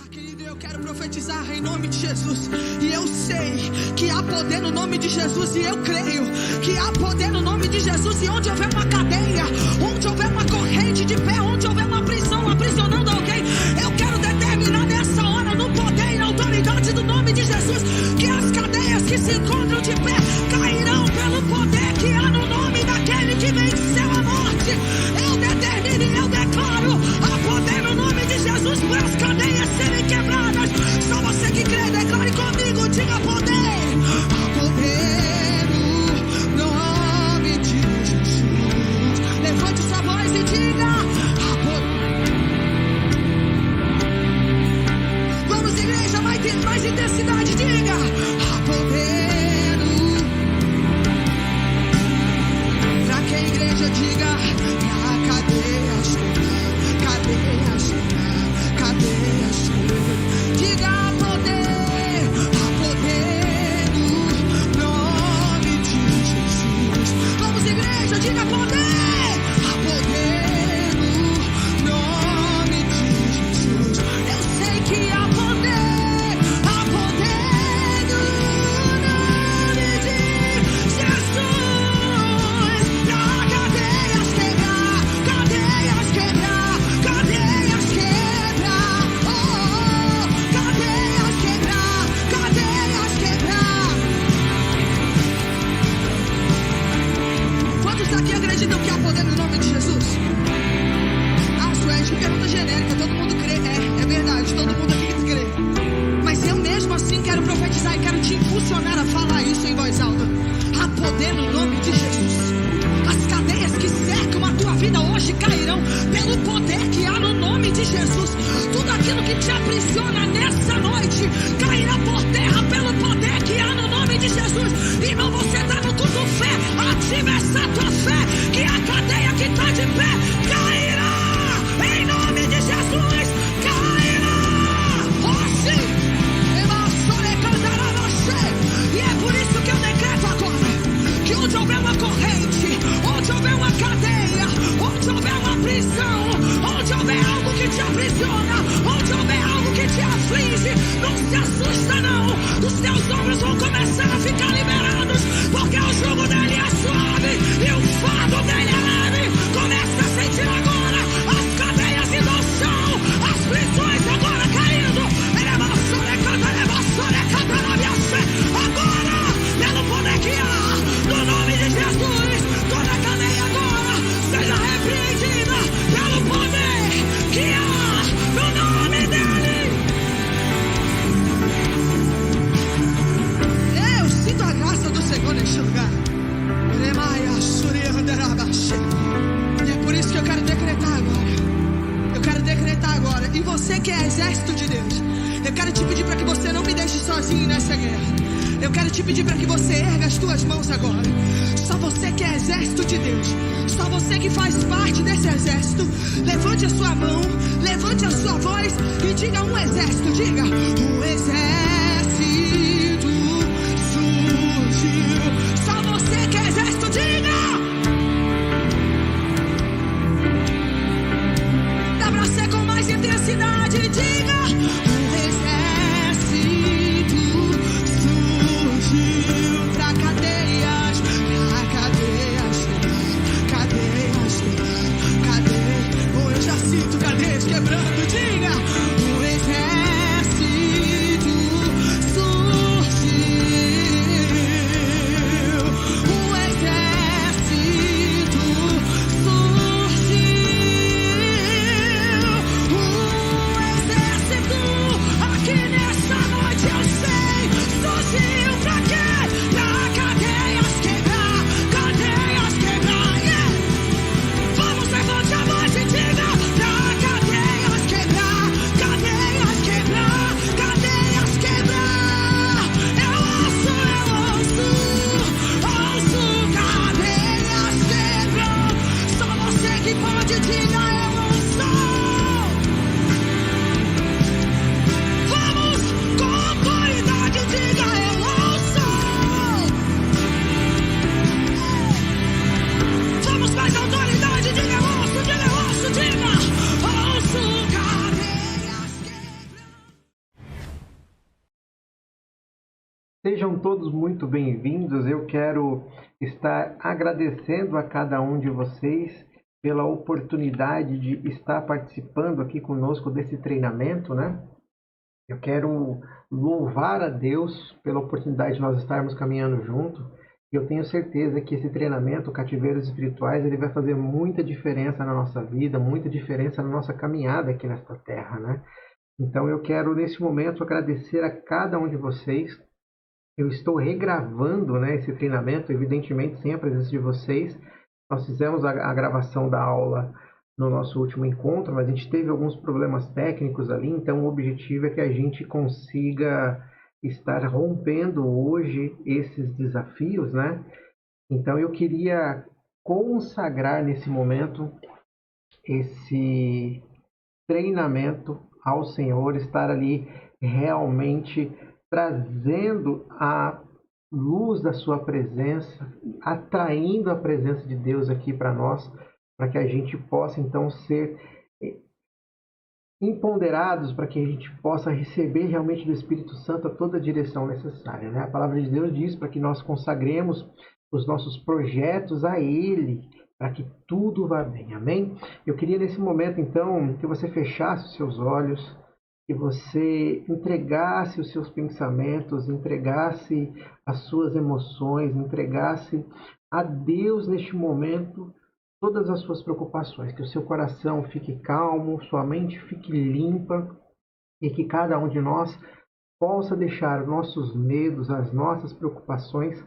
Querido, eu quero profetizar em nome de Jesus. E eu sei que há poder no nome de Jesus. E eu creio que há poder no nome de Jesus. E onde houver uma cadeia, onde houver uma corrente de pé, onde houver uma prisão aprisionando alguém, eu quero determinar nessa hora, no poder e na autoridade do nome de Jesus, que as cadeias que se encontram de pé cairão pelo poder que há no nome daquele que venceu a morte. Eu determino e eu declaro há poder no nome de Jesus para as cadeias serem quebradas. Só você que crê, declare comigo, diga poder. Há poder no nome de Jesus. Levante sua voz e diga há poder. Vamos, igreja, mais intensidade, diga há poder para que a igreja diga na cadeias, cadeias, cadeias. Diga há poder no nome de Jesus. Vamos, igreja, diga poder. Há poder no nome de Jesus. Eu sei que há poder no nome de Jesus. Pra cadeias quebrar, cadeias quebrar, cadeias quebrar. Oh, cadeias quebrar, cadeias quebrar. Quantos aqui acreditam que há poder no nome de Jesus? Ah, Suede, que pergunta genérica, todo mundo crê. É verdade, todo mundo aqui crê. Mas eu mesmo assim quero profetizar e quero te impulsionar a falar isso em voz alta. Há poder no nome de Jesus. As cadeias que cercam a tua vida hoje cairão pelo poder que há no nome de Jesus. Tudo aquilo que te aprisiona nessa noite cairá por terra pelo poder que há no nome de Jesus. Irmão, você está no culto fé, ativa essa tua fé, que a cadeia que está de pé cairá em nome de Jesus. Cairá. Oh, sim. E é por isso que eu decreto agora que onde houver uma corrente, onde houver uma cadeia, onde houver uma prisão, onde houver algo que te aprisiona, onde houver algo que te aflige, não se assusta não. Os teus ombros vão começar a ficar liberados, porque o jugo dele é suave e o fardo dele é leve. Começa a sentir agora as cadeias indo ao chão, as prisões agora caindo. Agora, pelo poder que há no nome de Jesus, toda cadeia agora seja repreendida pelo poder que há no nome dele. Eu sinto a graça do Senhor neste lugar. E é por isso que eu quero decretar agora. Eu quero decretar agora. E você que é exército de Deus, eu quero te pedir para que você não me deixe sozinho nessa guerra. Eu quero te pedir para que você erga as tuas mãos agora. Só você que é exército de Deus, só você que faz parte desse exército, levante a sua mão, levante a sua voz e diga um exército, diga um exército surgiu. Só você que é exército, diga. Dá pra ser com mais intensidade, diga um exército surgiu pra cadeias, cadeias, cadeias. Oh, eu já sinto cadeias quebrando, diga um exército surgiu, um exército surgiu, um exército aqui nessa noite, eu sei, surgiu pra quê? Pra cadeias quebrar, cadeias quebrar, yeah. Vamos, levante a voz e diga pra cadeias quebrar, cadeias quebrar, cadeias quebrar. Eu ouço cadeias quebrar. Só você que pode diga eu ouço. Vamos, com autoridade, diga eu ouço. Vamos, mais autoridade, diga eu ouço, diga eu ouço, diga ouço cadeias quebrar. Sejam todos muito bem-vindos. Eu quero estar agradecendo a cada um de vocês pela oportunidade de estar participando aqui conosco desse treinamento, né? Eu quero louvar a Deus pela oportunidade de nós estarmos caminhando junto. E eu tenho certeza que esse treinamento, Cativeiros Espirituais, ele vai fazer muita diferença na nossa vida, muita diferença na nossa caminhada aqui nesta terra, né? Então eu quero, nesse momento, agradecer a cada um de vocês. Eu estou regravando, né, esse treinamento, evidentemente, sem a presença de vocês. Nós fizemos a gravação da aula no nosso último encontro, mas a gente teve alguns problemas técnicos ali, então o objetivo é que a gente consiga estar rompendo hoje esses desafios, né? Então eu queria consagrar nesse momento esse treinamento ao Senhor, estar ali realmente trazendo a luz da sua presença, atraindo a presença de Deus aqui para nós, para que a gente possa então ser empoderados, para que a gente possa receber realmente do Espírito Santo a toda a direção necessária, né? A palavra de Deus diz para que nós consagremos os nossos projetos a Ele, para que tudo vá bem, amém? Eu queria nesse momento, então, que você fechasse os seus olhos, que você entregasse os seus pensamentos, entregasse as suas emoções, entregasse a Deus neste momento todas as suas preocupações, que o seu coração fique calmo, sua mente fique limpa e que cada um de nós possa deixar os nossos medos, as nossas preocupações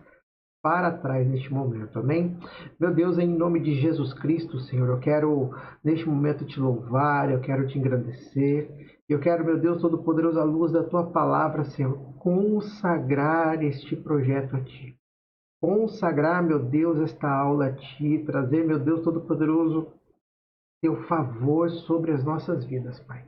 para trás neste momento, amém? Meu Deus, em nome de Jesus Cristo, Senhor, eu quero neste momento te louvar, eu quero te engrandecer, eu quero, meu Deus Todo-Poderoso, à luz da tua palavra, Senhor, consagrar este projeto a ti. Consagrar, meu Deus, esta aula a ti, trazer, meu Deus Todo-Poderoso, teu favor sobre as nossas vidas, Pai.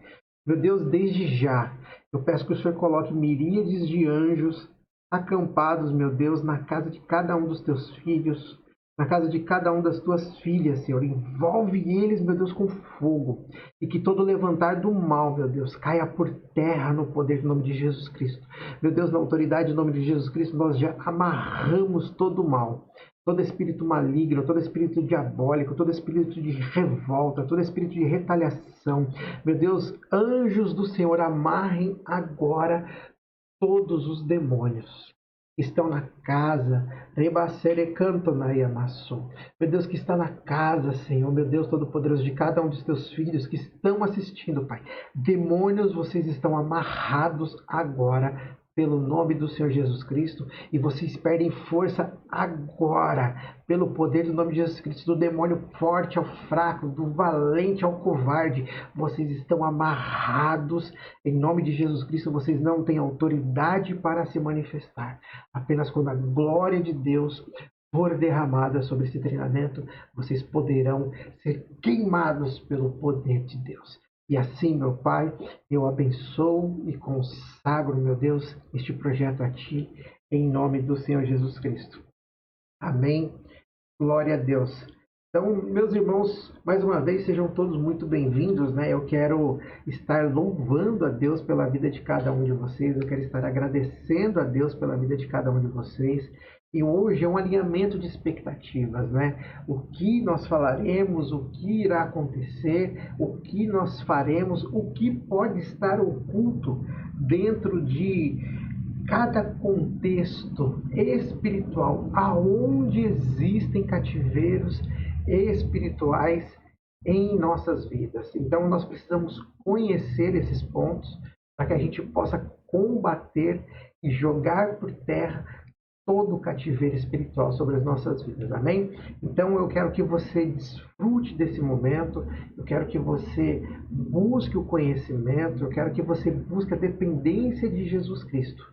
Meu Deus, desde já, eu peço que o Senhor coloque miríades de anjos acampados, meu Deus, na casa de cada um dos teus filhos, na casa de cada uma das tuas filhas, Senhor. Envolve eles, meu Deus, com fogo. E que todo levantar do mal, meu Deus, caia por terra no poder do nome de Jesus Cristo. Meu Deus, na autoridade do nome de Jesus Cristo, nós já amarramos todo o mal. Todo espírito maligno, todo espírito diabólico, todo espírito de revolta, todo espírito de retaliação. Meu Deus, anjos do Senhor, amarrem agora todos os demônios que estão na casa, meu Deus, que está na casa, Senhor, meu Deus Todo-Poderoso, de cada um dos teus filhos que estão assistindo, Pai. Demônios, vocês estão amarrados agora pelo nome do Senhor Jesus Cristo, e vocês perdem força agora, pelo poder do nome de Jesus Cristo, do demônio forte ao fraco, do valente ao covarde. Vocês estão amarrados em nome de Jesus Cristo. Vocês não têm autoridade para se manifestar. Apenas quando a glória de Deus for derramada sobre esse treinamento, vocês poderão ser queimados pelo poder de Deus. E assim, meu Pai, eu abençoo e consagro, meu Deus, este projeto a Ti, em nome do Senhor Jesus Cristo. Amém. Glória a Deus. Então, meus irmãos, mais uma vez, sejam todos muito bem-vindos, né? Eu quero estar louvando a Deus pela vida de cada um de vocês, eu quero estar agradecendo a Deus pela vida de cada um de vocês. E hoje é um alinhamento de expectativas, né? O que nós falaremos, o que irá acontecer, o que nós faremos, o que pode estar oculto dentro de cada contexto espiritual, aonde existem cativeiros espirituais em nossas vidas. Então nós precisamos conhecer esses pontos para que a gente possa combater e jogar por terra todo o cativeiro espiritual sobre as nossas vidas, amém? Então eu quero que você desfrute desse momento, eu quero que você busque o conhecimento, eu quero que você busque a dependência de Jesus Cristo.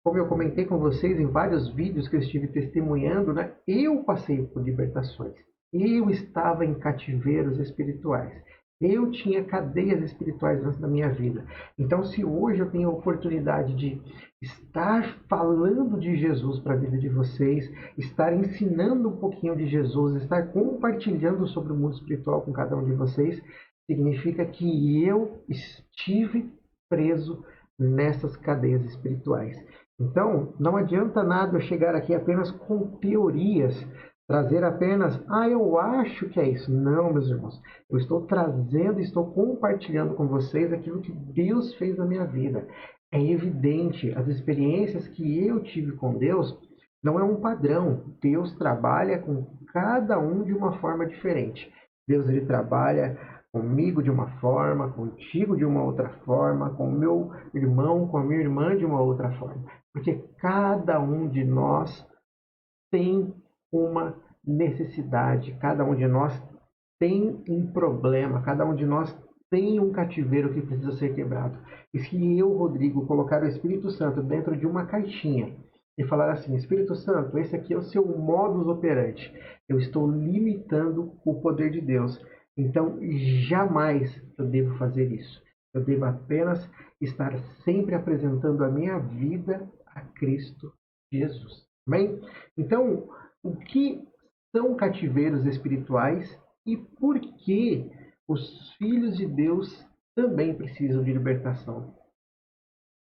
Como eu comentei com vocês em vários vídeos que eu estive testemunhando, né? Eu passei por libertações, eu estava em cativeiros espirituais. Eu tinha cadeias espirituais antes da minha vida. Então, se hoje eu tenho a oportunidade de estar falando de Jesus para a vida de vocês, estar ensinando um pouquinho de Jesus, estar compartilhando sobre o mundo espiritual com cada um de vocês, significa que eu estive preso nessas cadeias espirituais. Então, não adianta nada eu chegar aqui apenas com teorias, trazer apenas, eu acho que é isso. Não, meus irmãos. Eu estou trazendo, estou compartilhando com vocês aquilo que Deus fez na minha vida. É evidente, as experiências que eu tive com Deus não é um padrão. Deus trabalha com cada um de uma forma diferente. Deus ele trabalha comigo de uma forma, contigo de uma outra forma, com o meu irmão, com a minha irmã de uma outra forma. Porque cada um de nós tem uma necessidade, cada um de nós tem um problema, cada um de nós tem um cativeiro que precisa ser quebrado. E se eu, Rodrigo, colocar o Espírito Santo dentro de uma caixinha e falar assim, Espírito Santo, esse aqui é o seu modus operandi, eu estou limitando o poder de Deus. Então, jamais eu devo fazer isso. Eu devo apenas estar sempre apresentando a minha vida a Cristo Jesus. Amém? Então, o que são cativeiros espirituais e por que os filhos de Deus também precisam de libertação?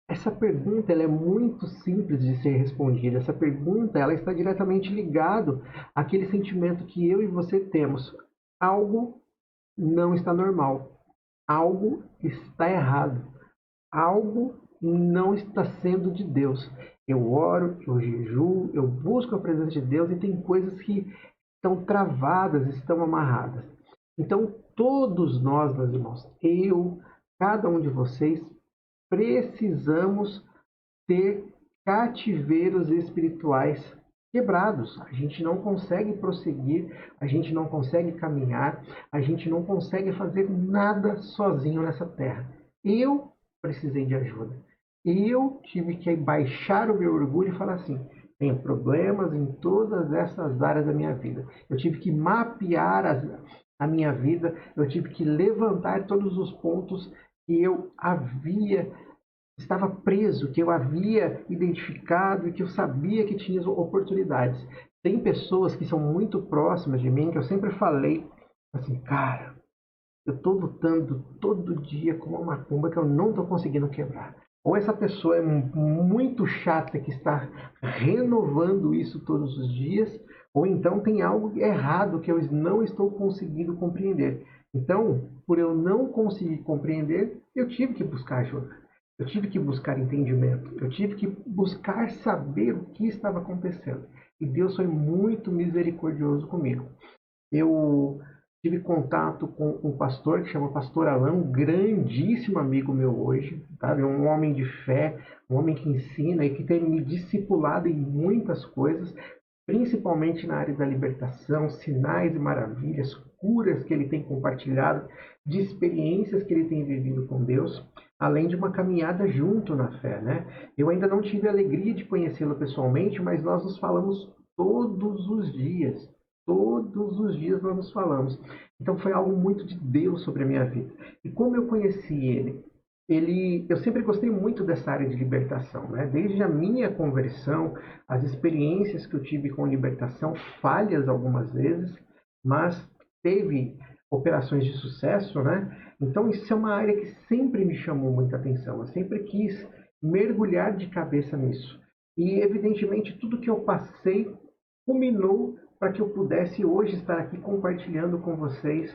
Essa pergunta ela é muito simples de ser respondida. Essa pergunta ela está diretamente ligado àquele sentimento que eu e você temos. Algo não está normal. Algo está errado. Algo não está sendo de Deus. Eu oro, eu jejuo, eu busco a presença de Deus e tem coisas que estão travadas, estão amarradas. Então, todos nós, meus irmãos, eu, cada um de vocês, precisamos ter cativeiros espirituais quebrados. A gente não consegue prosseguir, a gente não consegue caminhar, a gente não consegue fazer nada sozinho nessa terra. Eu precisei de ajuda. Eu tive que baixar o meu orgulho e falar assim: tenho problemas em todas essas áreas da minha vida. Eu tive que mapear a minha vida, eu tive que levantar todos os pontos que eu estava preso, que eu havia identificado e que eu sabia que tinha oportunidades. Tem pessoas que são muito próximas de mim que eu sempre falei assim, cara, eu estou lutando todo dia com uma macumba que eu não estou conseguindo quebrar. Ou essa pessoa é muito chata que está renovando isso todos os dias, ou então tem algo errado que eu não estou conseguindo compreender. Então, por eu não conseguir compreender, eu tive que buscar ajuda. Eu tive que buscar entendimento. Eu tive que buscar saber o que estava acontecendo. E Deus foi muito misericordioso comigo. Eu tive contato com um pastor que chama Pastor Alain, um grandíssimo amigo meu hoje, sabe? Um homem de fé, um homem que ensina e que tem me discipulado em muitas coisas, principalmente na área da libertação, sinais e maravilhas, curas que ele tem compartilhado, de experiências que ele tem vivido com Deus, além de uma caminhada junto na fé, né? Eu ainda não tive a alegria de conhecê-lo pessoalmente, mas nós nos falamos todos os dias. Todos os dias nós nos falamos. Então foi algo muito de Deus sobre a minha vida. E como eu conheci eu sempre gostei muito dessa área de libertação, né? Desde a minha conversão, as experiências que eu tive com libertação, falhas algumas vezes, mas teve operações de sucesso, né? Então isso é uma área que sempre me chamou muita atenção. Eu sempre quis mergulhar de cabeça nisso. E evidentemente tudo que eu passei culminou para que eu pudesse hoje estar aqui compartilhando com vocês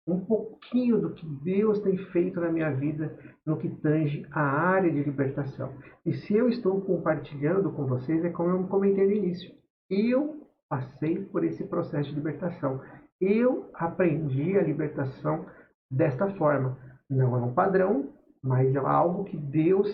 um pouquinho do que Deus tem feito na minha vida no que tange a área de libertação. E se eu estou compartilhando com vocês, é como eu comentei no início. Eu passei por esse processo de libertação. Eu aprendi a libertação desta forma. Não é um padrão, mas é algo que Deus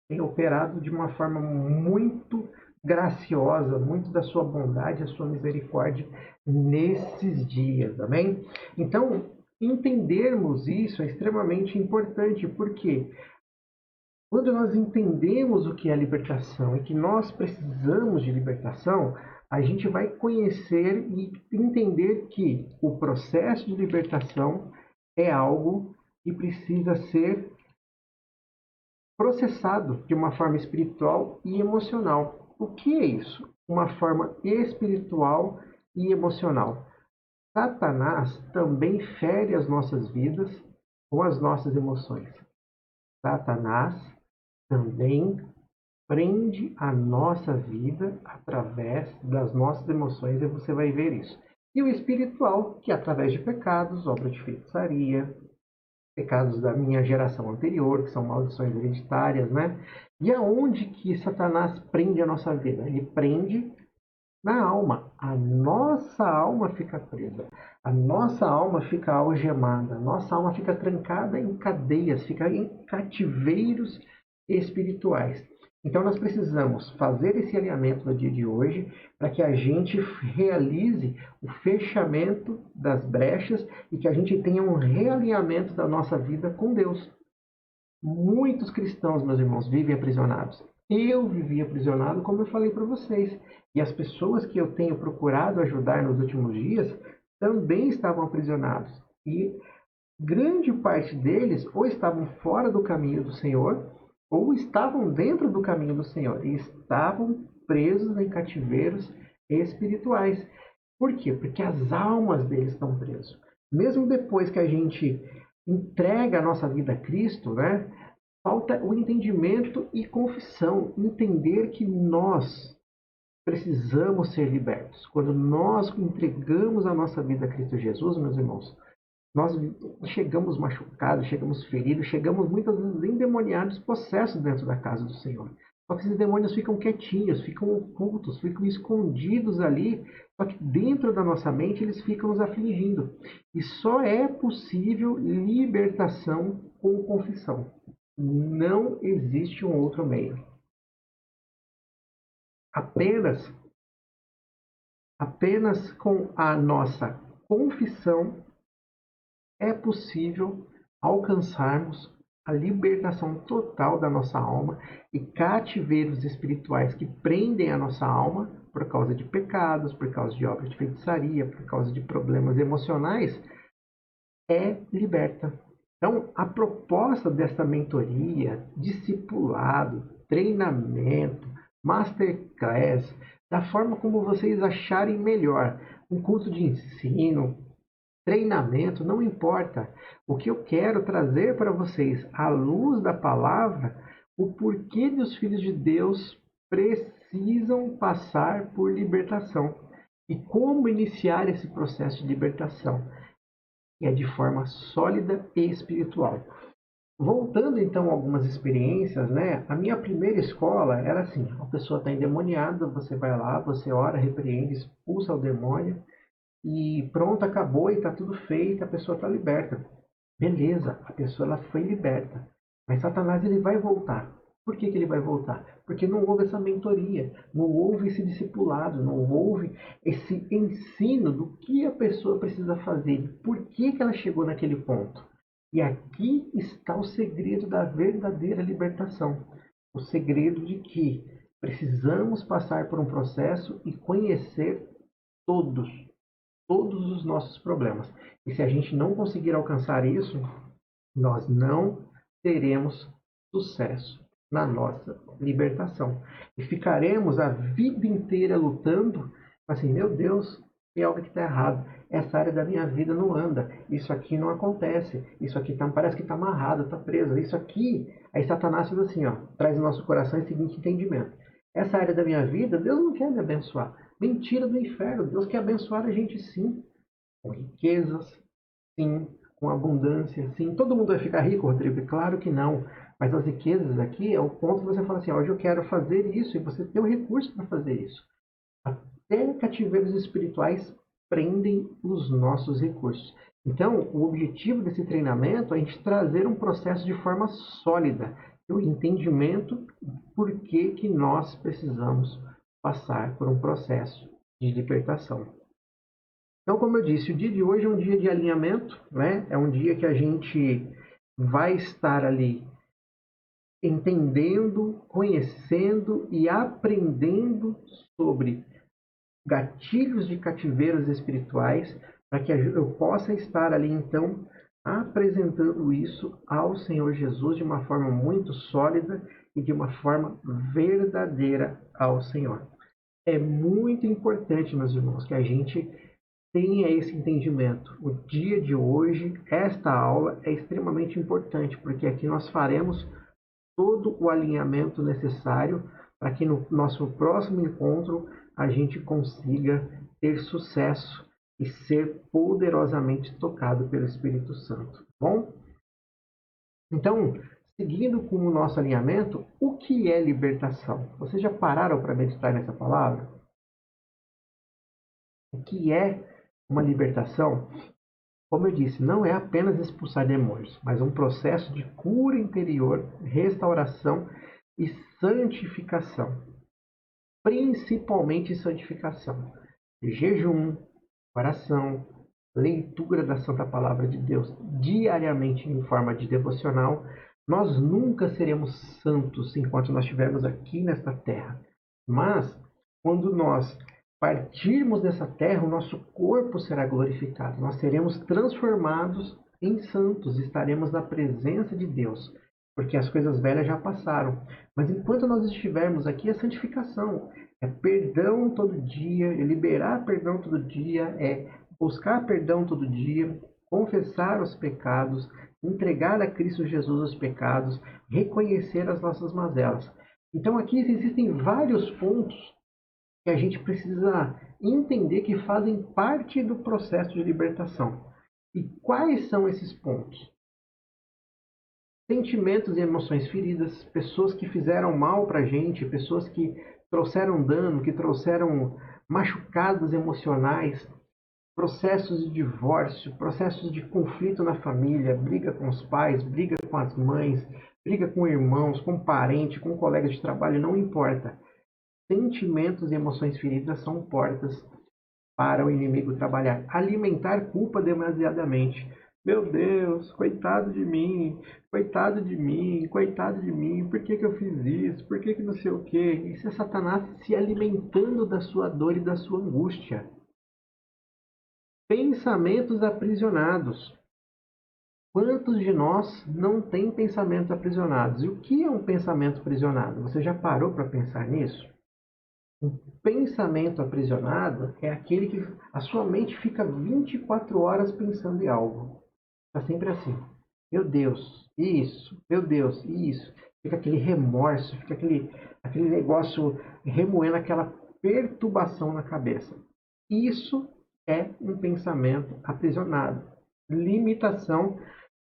tem operado de uma forma muito graciosa, muito da sua bondade, a sua misericórdia nesses dias, amém? Então, entendermos isso é extremamente importante, porque quando nós entendemos o que é libertação e que nós precisamos de libertação, a gente vai conhecer e entender que o processo de libertação é algo que precisa ser processado de uma forma espiritual e emocional. O que é isso? Uma forma espiritual e emocional. Satanás também fere as nossas vidas com as nossas emoções. Satanás também prende a nossa vida através das nossas emoções, e você vai ver isso. E o espiritual, que é através de pecados, obra de feitiçaria, pecados da minha geração anterior, que são maldições hereditárias, né? E aonde que Satanás prende a nossa vida? Ele prende na alma. A nossa alma fica presa. A nossa alma fica algemada. A nossa alma fica trancada em cadeias, fica em cativeiros espirituais. Então nós precisamos fazer esse alinhamento no dia de hoje para que a gente realize o fechamento das brechas e que a gente tenha um realinhamento da nossa vida com Deus. Muitos cristãos, meus irmãos, vivem aprisionados. Eu vivi aprisionado, como eu falei para vocês. E as pessoas que eu tenho procurado ajudar nos últimos dias também estavam aprisionados. E grande parte deles ou estavam fora do caminho do Senhor, ou estavam dentro do caminho do Senhor e estavam presos em cativeiros espirituais. Por quê? Porque as almas deles estão presas. Mesmo depois que a gente entrega a nossa vida a Cristo, né? Falta o entendimento e confissão, entender que nós precisamos ser libertos. Quando nós entregamos a nossa vida a Cristo Jesus, meus irmãos, nós chegamos machucados, chegamos feridos, chegamos muitas vezes endemoniados, possessos dentro da casa do Senhor. Só que esses demônios ficam quietinhos, ficam ocultos, ficam escondidos ali, só que dentro da nossa mente eles ficam nos afligindo. E só é possível libertação com confissão. Não existe um outro meio. Apenas com a nossa confissão é possível alcançarmos a libertação total da nossa alma e cativeiros espirituais que prendem a nossa alma por causa de pecados, por causa de obras de feitiçaria, por causa de problemas emocionais, é liberta. Então, a proposta desta mentoria, discipulado, treinamento, masterclass, da forma como vocês acharem melhor, um curso de ensino, treinamento, não importa. O que eu quero trazer para vocês, à luz da palavra, o porquê dos filhos de Deus precisam passar por libertação e como iniciar esse processo de libertação, que é de forma sólida e espiritual. Voltando então a algumas experiências, né? A minha primeira escola era assim: a pessoa está endemoniada, você vai lá, você ora, repreende, expulsa o demônio, e pronto, acabou e está tudo feito, a pessoa está liberta. Beleza, a pessoa ela foi liberta. Mas Satanás ele vai voltar. Por que ele vai voltar? Porque não houve essa mentoria, não houve esse discipulado, não houve esse ensino do que a pessoa precisa fazer, por que ela chegou naquele ponto. E aqui está o segredo da verdadeira libertação. O segredo de que precisamos passar por um processo e conhecer todos os nossos problemas. E se a gente não conseguir alcançar isso, nós não teremos sucesso na nossa libertação. E ficaremos a vida inteira lutando, assim, meu Deus, tem algo que está errado. Essa área da minha vida não anda. Isso aqui não acontece. Isso aqui parece que está amarrado, está preso. Isso aqui, aí Satanás faz assim, ó, traz no nosso coração esse seguinte entendimento. Essa área da minha vida, Deus não quer me abençoar. Mentira do inferno. Deus quer abençoar a gente sim. Com riquezas, sim. Com abundância, sim. Todo mundo vai ficar rico, Rodrigo? Claro que não. Mas as riquezas aqui é o ponto que você fala assim, hoje eu quero fazer isso, e você tem o recurso para fazer isso. Até cativeiros espirituais prendem os nossos recursos. Então, o objetivo desse treinamento é a gente trazer um processo de forma sólida, o entendimento por que nós precisamos passar por um processo de libertação. Então, como eu disse, o dia de hoje é um dia de alinhamento, né? É um dia que a gente vai estar ali entendendo, conhecendo e aprendendo sobre gatilhos de cativeiros espirituais, para que eu possa estar ali, então, apresentando isso ao Senhor Jesus de uma forma muito sólida e de uma forma verdadeira ao Senhor. É muito importante, meus irmãos, que a gente tenha esse entendimento. O dia de hoje, esta aula é extremamente importante, porque aqui nós faremos todo o alinhamento necessário para que no nosso próximo encontro a gente consiga ter sucesso e ser poderosamente tocado pelo Espírito Santo. Bom? Então, seguindo com o nosso alinhamento, o que é libertação? Vocês já pararam para meditar nessa palavra? O que é uma libertação? Como eu disse, não é apenas expulsar demônios, mas um processo de cura interior, restauração e santificação. Principalmente santificação. Jejum, oração, leitura da Santa Palavra de Deus diariamente em forma de devocional. Nós nunca seremos santos enquanto nós estivermos aqui nesta terra. Mas, quando nós partirmos dessa terra, o nosso corpo será glorificado. Nós seremos transformados em santos, estaremos na presença de Deus, porque as coisas velhas já passaram. Mas enquanto nós estivermos aqui, é santificação, é perdão todo dia, é liberar perdão todo dia, é buscar perdão todo dia, confessar os pecados, entregar a Cristo Jesus os pecados, reconhecer as nossas mazelas. Então aqui existem vários pontos que a gente precisa entender que fazem parte do processo de libertação. E quais são esses pontos? Sentimentos e emoções feridas, pessoas que fizeram mal para a gente, pessoas que trouxeram dano, que trouxeram machucados emocionais, processos de divórcio, processos de conflito na família, briga com os pais, briga com as mães, briga com irmãos, com parente, com colegas de trabalho, não importa. Sentimentos e emoções feridas são portas para o inimigo trabalhar. Alimentar culpa demasiadamente. Meu Deus, coitado de mim, coitado de mim, coitado de mim, por que eu fiz isso? Por que não sei o quê? Isso é Satanás se alimentando da sua dor e da sua angústia. Pensamentos aprisionados. Quantos de nós não têm pensamentos aprisionados? E o que é um pensamento aprisionado? Você já parou para pensar nisso? Um pensamento aprisionado é aquele que a sua mente fica 24 horas pensando em algo. Está sempre assim. Meu Deus, isso. Meu Deus, isso. Fica aquele remorso, fica aquele negócio remoendo, aquela perturbação na cabeça. Isso é um pensamento aprisionado. Limitação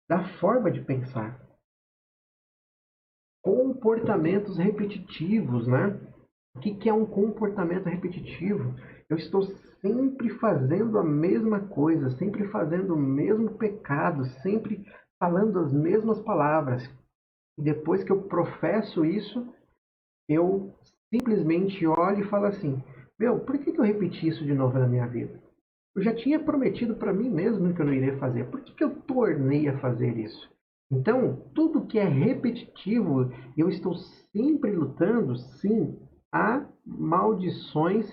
da forma de pensar. Comportamentos repetitivos, né? O que é um comportamento repetitivo? Eu estou sempre fazendo a mesma coisa, sempre fazendo o mesmo pecado, sempre falando as mesmas palavras. E depois que eu professo isso, eu simplesmente olho e falo assim: meu, por que eu repeti isso de novo na minha vida? Eu já tinha prometido para mim mesmo que eu não iria fazer. Por que eu tornei a fazer isso? Então, tudo que é repetitivo, eu estou sempre lutando, sim. Há maldições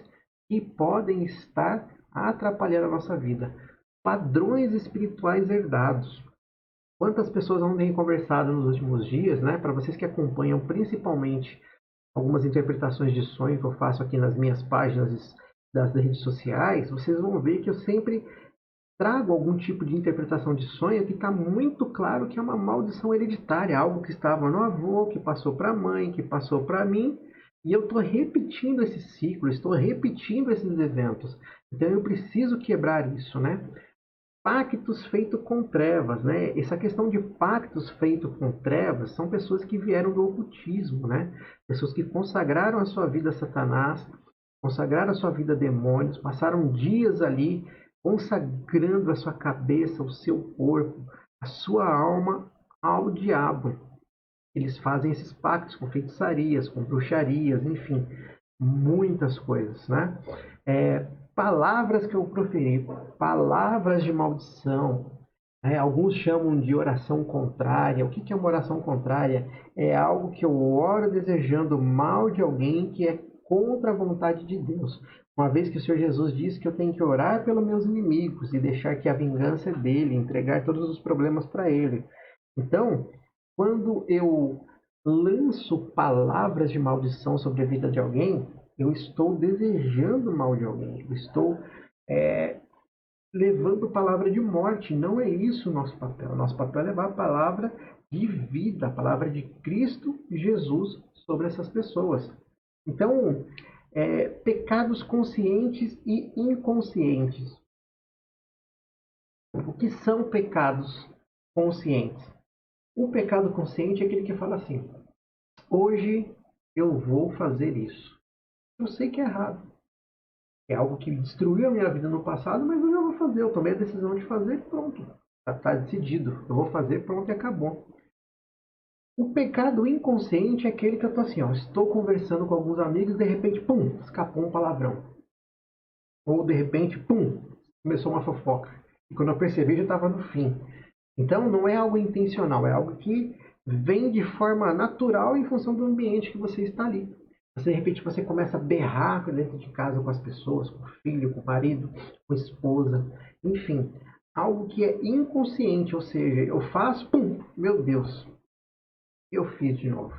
que podem estar atrapalhando a nossa vida. Padrões espirituais herdados. Quantas pessoas não têm conversado nos últimos dias, né? Para vocês que acompanham principalmente algumas interpretações de sonho que eu faço aqui nas minhas páginas das redes sociais, vocês vão ver que eu sempre trago algum tipo de interpretação de sonho que está muito claro que é uma maldição hereditária, algo que estava no avô, que passou para a mãe, que passou para mim. E eu estou repetindo esse ciclo, estou repetindo esses eventos. Então eu preciso quebrar isso, né? Pactos feitos com trevas, né? Essa questão de pactos feitos com trevas são pessoas que vieram do ocultismo, né? Pessoas que consagraram a sua vida a Satanás, consagraram a sua vida a demônios, passaram dias ali consagrando a sua cabeça, o seu corpo, a sua alma ao diabo. Eles fazem esses pactos com feitiçarias, com bruxarias, enfim, muitas coisas, né? Palavras que eu proferi, palavras de maldição, né? Alguns chamam de oração contrária. O que é uma oração contrária? É algo que eu oro desejando mal de alguém que é contra a vontade de Deus. Uma vez que o Senhor Jesus disse que eu tenho que orar pelos meus inimigos e deixar que a vingança é dele, entregar todos os problemas para ele. Então, quando eu lanço palavras de maldição sobre a vida de alguém, eu estou desejando mal de alguém. Eu estou levando palavra de morte. Não é isso o nosso papel. O nosso papel é levar a palavra de vida, a palavra de Cristo Jesus sobre essas pessoas. Então, pecados conscientes e inconscientes. O que são pecados conscientes? O pecado consciente é aquele que fala assim: hoje eu vou fazer isso. Eu sei que é errado. É algo que destruiu a minha vida no passado, mas hoje eu vou fazer. Eu tomei a decisão de fazer, pronto. Está decidido. Eu vou fazer, pronto, e acabou. O pecado inconsciente é aquele que eu estou assim, ó, estou conversando com alguns amigos, de repente, pum, escapou um palavrão. Ou de repente, pum, começou uma fofoca. E quando eu percebi, já estava no fim. Então, não é algo intencional, é algo que vem de forma natural em função do ambiente que você está ali. Você, de repente, você começa a berrar dentro de casa com as pessoas, com o filho, com o marido, com a esposa, enfim. Algo que é inconsciente, ou seja, eu faço, pum, meu Deus, eu fiz de novo.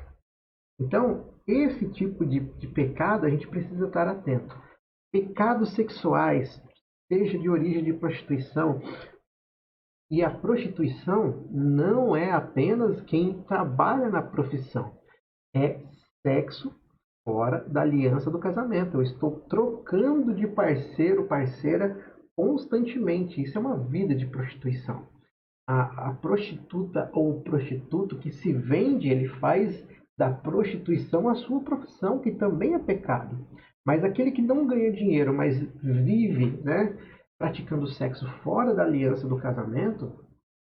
Então, esse tipo de pecado a gente precisa estar atento. Pecados sexuais, seja de origem de prostituição, e a prostituição não é apenas quem trabalha na profissão, é sexo fora da aliança do casamento. Eu estou trocando de parceiro, parceira constantemente. Isso é uma vida de prostituição. A prostituta ou o prostituto que se vende, ele faz da prostituição a sua profissão, que também é pecado. Mas aquele que não ganha dinheiro, mas vive, né, praticando sexo fora da aliança do casamento,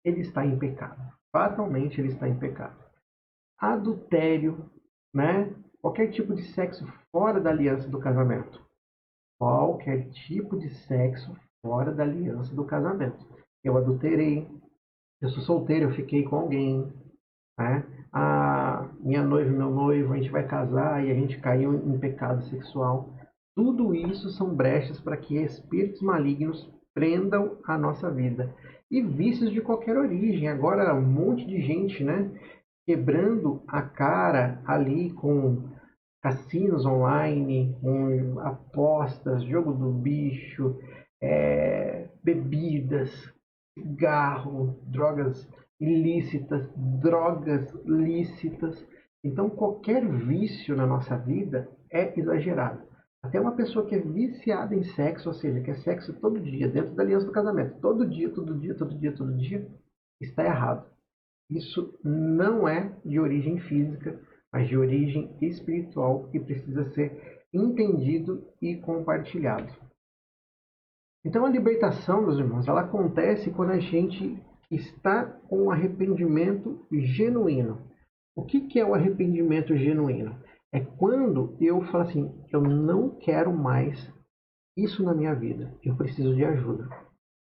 ele está em pecado. Fatalmente ele está em pecado. Adultério, né? Qualquer tipo de sexo fora da aliança do casamento. Qualquer tipo de sexo fora da aliança do casamento. Eu adulterei, eu sou solteiro, eu fiquei com alguém, né? A minha noiva e meu noivo, a gente vai casar e a gente caiu em pecado sexual. Tudo isso são brechas para que espíritos malignos prendam a nossa vida. E vícios de qualquer origem. Agora, um monte de gente, né, quebrando a cara ali com cassinos online, com apostas, jogo do bicho, bebidas, cigarro, drogas ilícitas, drogas lícitas. Então, qualquer vício na nossa vida é exagerado. Até uma pessoa que é viciada em sexo, ou seja, que é sexo todo dia, dentro da aliança do casamento, todo dia, todo dia, todo dia, todo dia, está errado. Isso não é de origem física, mas de origem espiritual e precisa ser entendido e compartilhado. Então a libertação, meus irmãos, ela acontece quando a gente está com um arrependimento genuíno. O que é o arrependimento genuíno? É quando eu falo assim, eu não quero mais isso na minha vida, eu preciso de ajuda.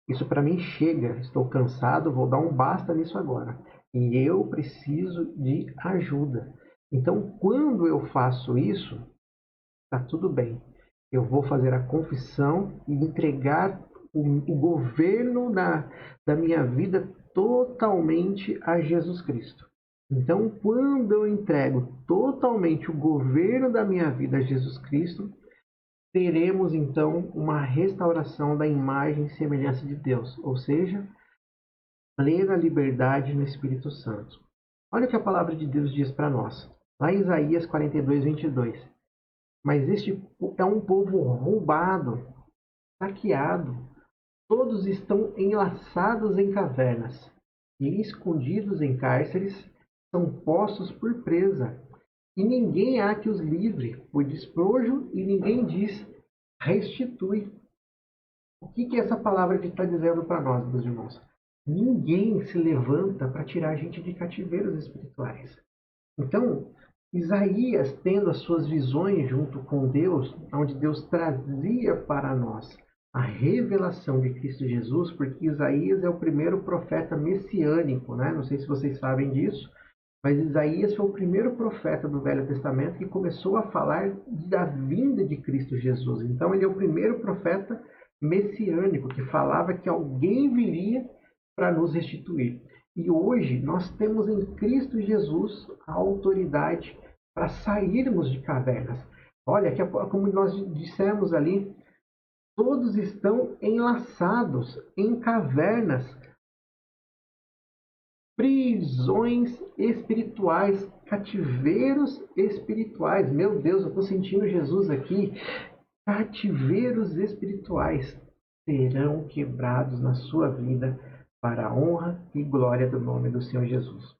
Isso para mim chega, estou cansado, vou dar um basta nisso agora. E eu preciso de ajuda. Então, quando eu faço isso, está tudo bem. Eu vou fazer a confissão e entregar o governo da minha vida totalmente a Jesus Cristo. Então, quando eu entrego totalmente o governo da minha vida a Jesus Cristo, teremos então uma restauração da imagem e semelhança de Deus, ou seja, plena liberdade no Espírito Santo. Olha o que a palavra de Deus diz para nós, lá em Isaías 42, 22. Mas este é um povo roubado, saqueado, todos estão enlaçados em cavernas e escondidos em cárceres, são postos por presa. E ninguém há que os livre por despojo e ninguém diz, restitui. O que essa palavra está dizendo para nós, meus irmãos? Ninguém se levanta para tirar a gente de cativeiros espirituais. Então, Isaías, tendo as suas visões junto com Deus, onde Deus trazia para nós a revelação de Cristo Jesus, porque Isaías é o primeiro profeta messiânico, né? Não sei se vocês sabem disso, mas Isaías foi o primeiro profeta do Velho Testamento que começou a falar da vinda de Cristo Jesus. Então, ele é o primeiro profeta messiânico que falava que alguém viria para nos restituir. E hoje nós temos em Cristo Jesus a autoridade para sairmos de cavernas. Olha, como nós dissemos ali, Todos estão enlaçados em cavernas, prisões espirituais, cativeiros espirituais. Meu Deus, eu estou sentindo Jesus aqui. Cativeiros espirituais serão quebrados na sua vida para a honra e glória do nome do Senhor Jesus.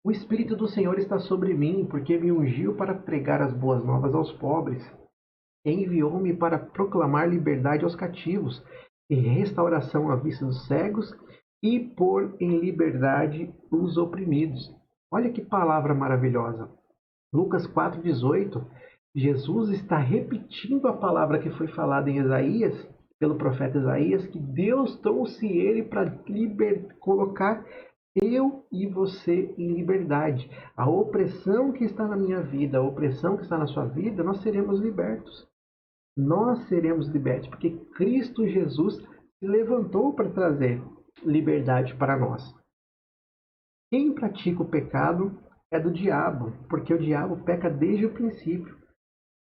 O Espírito do Senhor está sobre mim, porque me ungiu para pregar as boas novas aos pobres. Enviou-me para proclamar liberdade aos cativos e restauração à vista dos cegos e pôr em liberdade os oprimidos. Olha que palavra maravilhosa. Lucas 4,18, Jesus está repetindo a palavra que foi falada em Isaías, pelo profeta Isaías, que Deus trouxe ele para colocar eu e você em liberdade. A opressão que está na minha vida, a opressão que está na sua vida, nós seremos libertos. Nós seremos libertos, porque Cristo Jesus se levantou para trazer liberdade para nós. Quem pratica o pecado é do diabo, porque o diabo peca desde o princípio.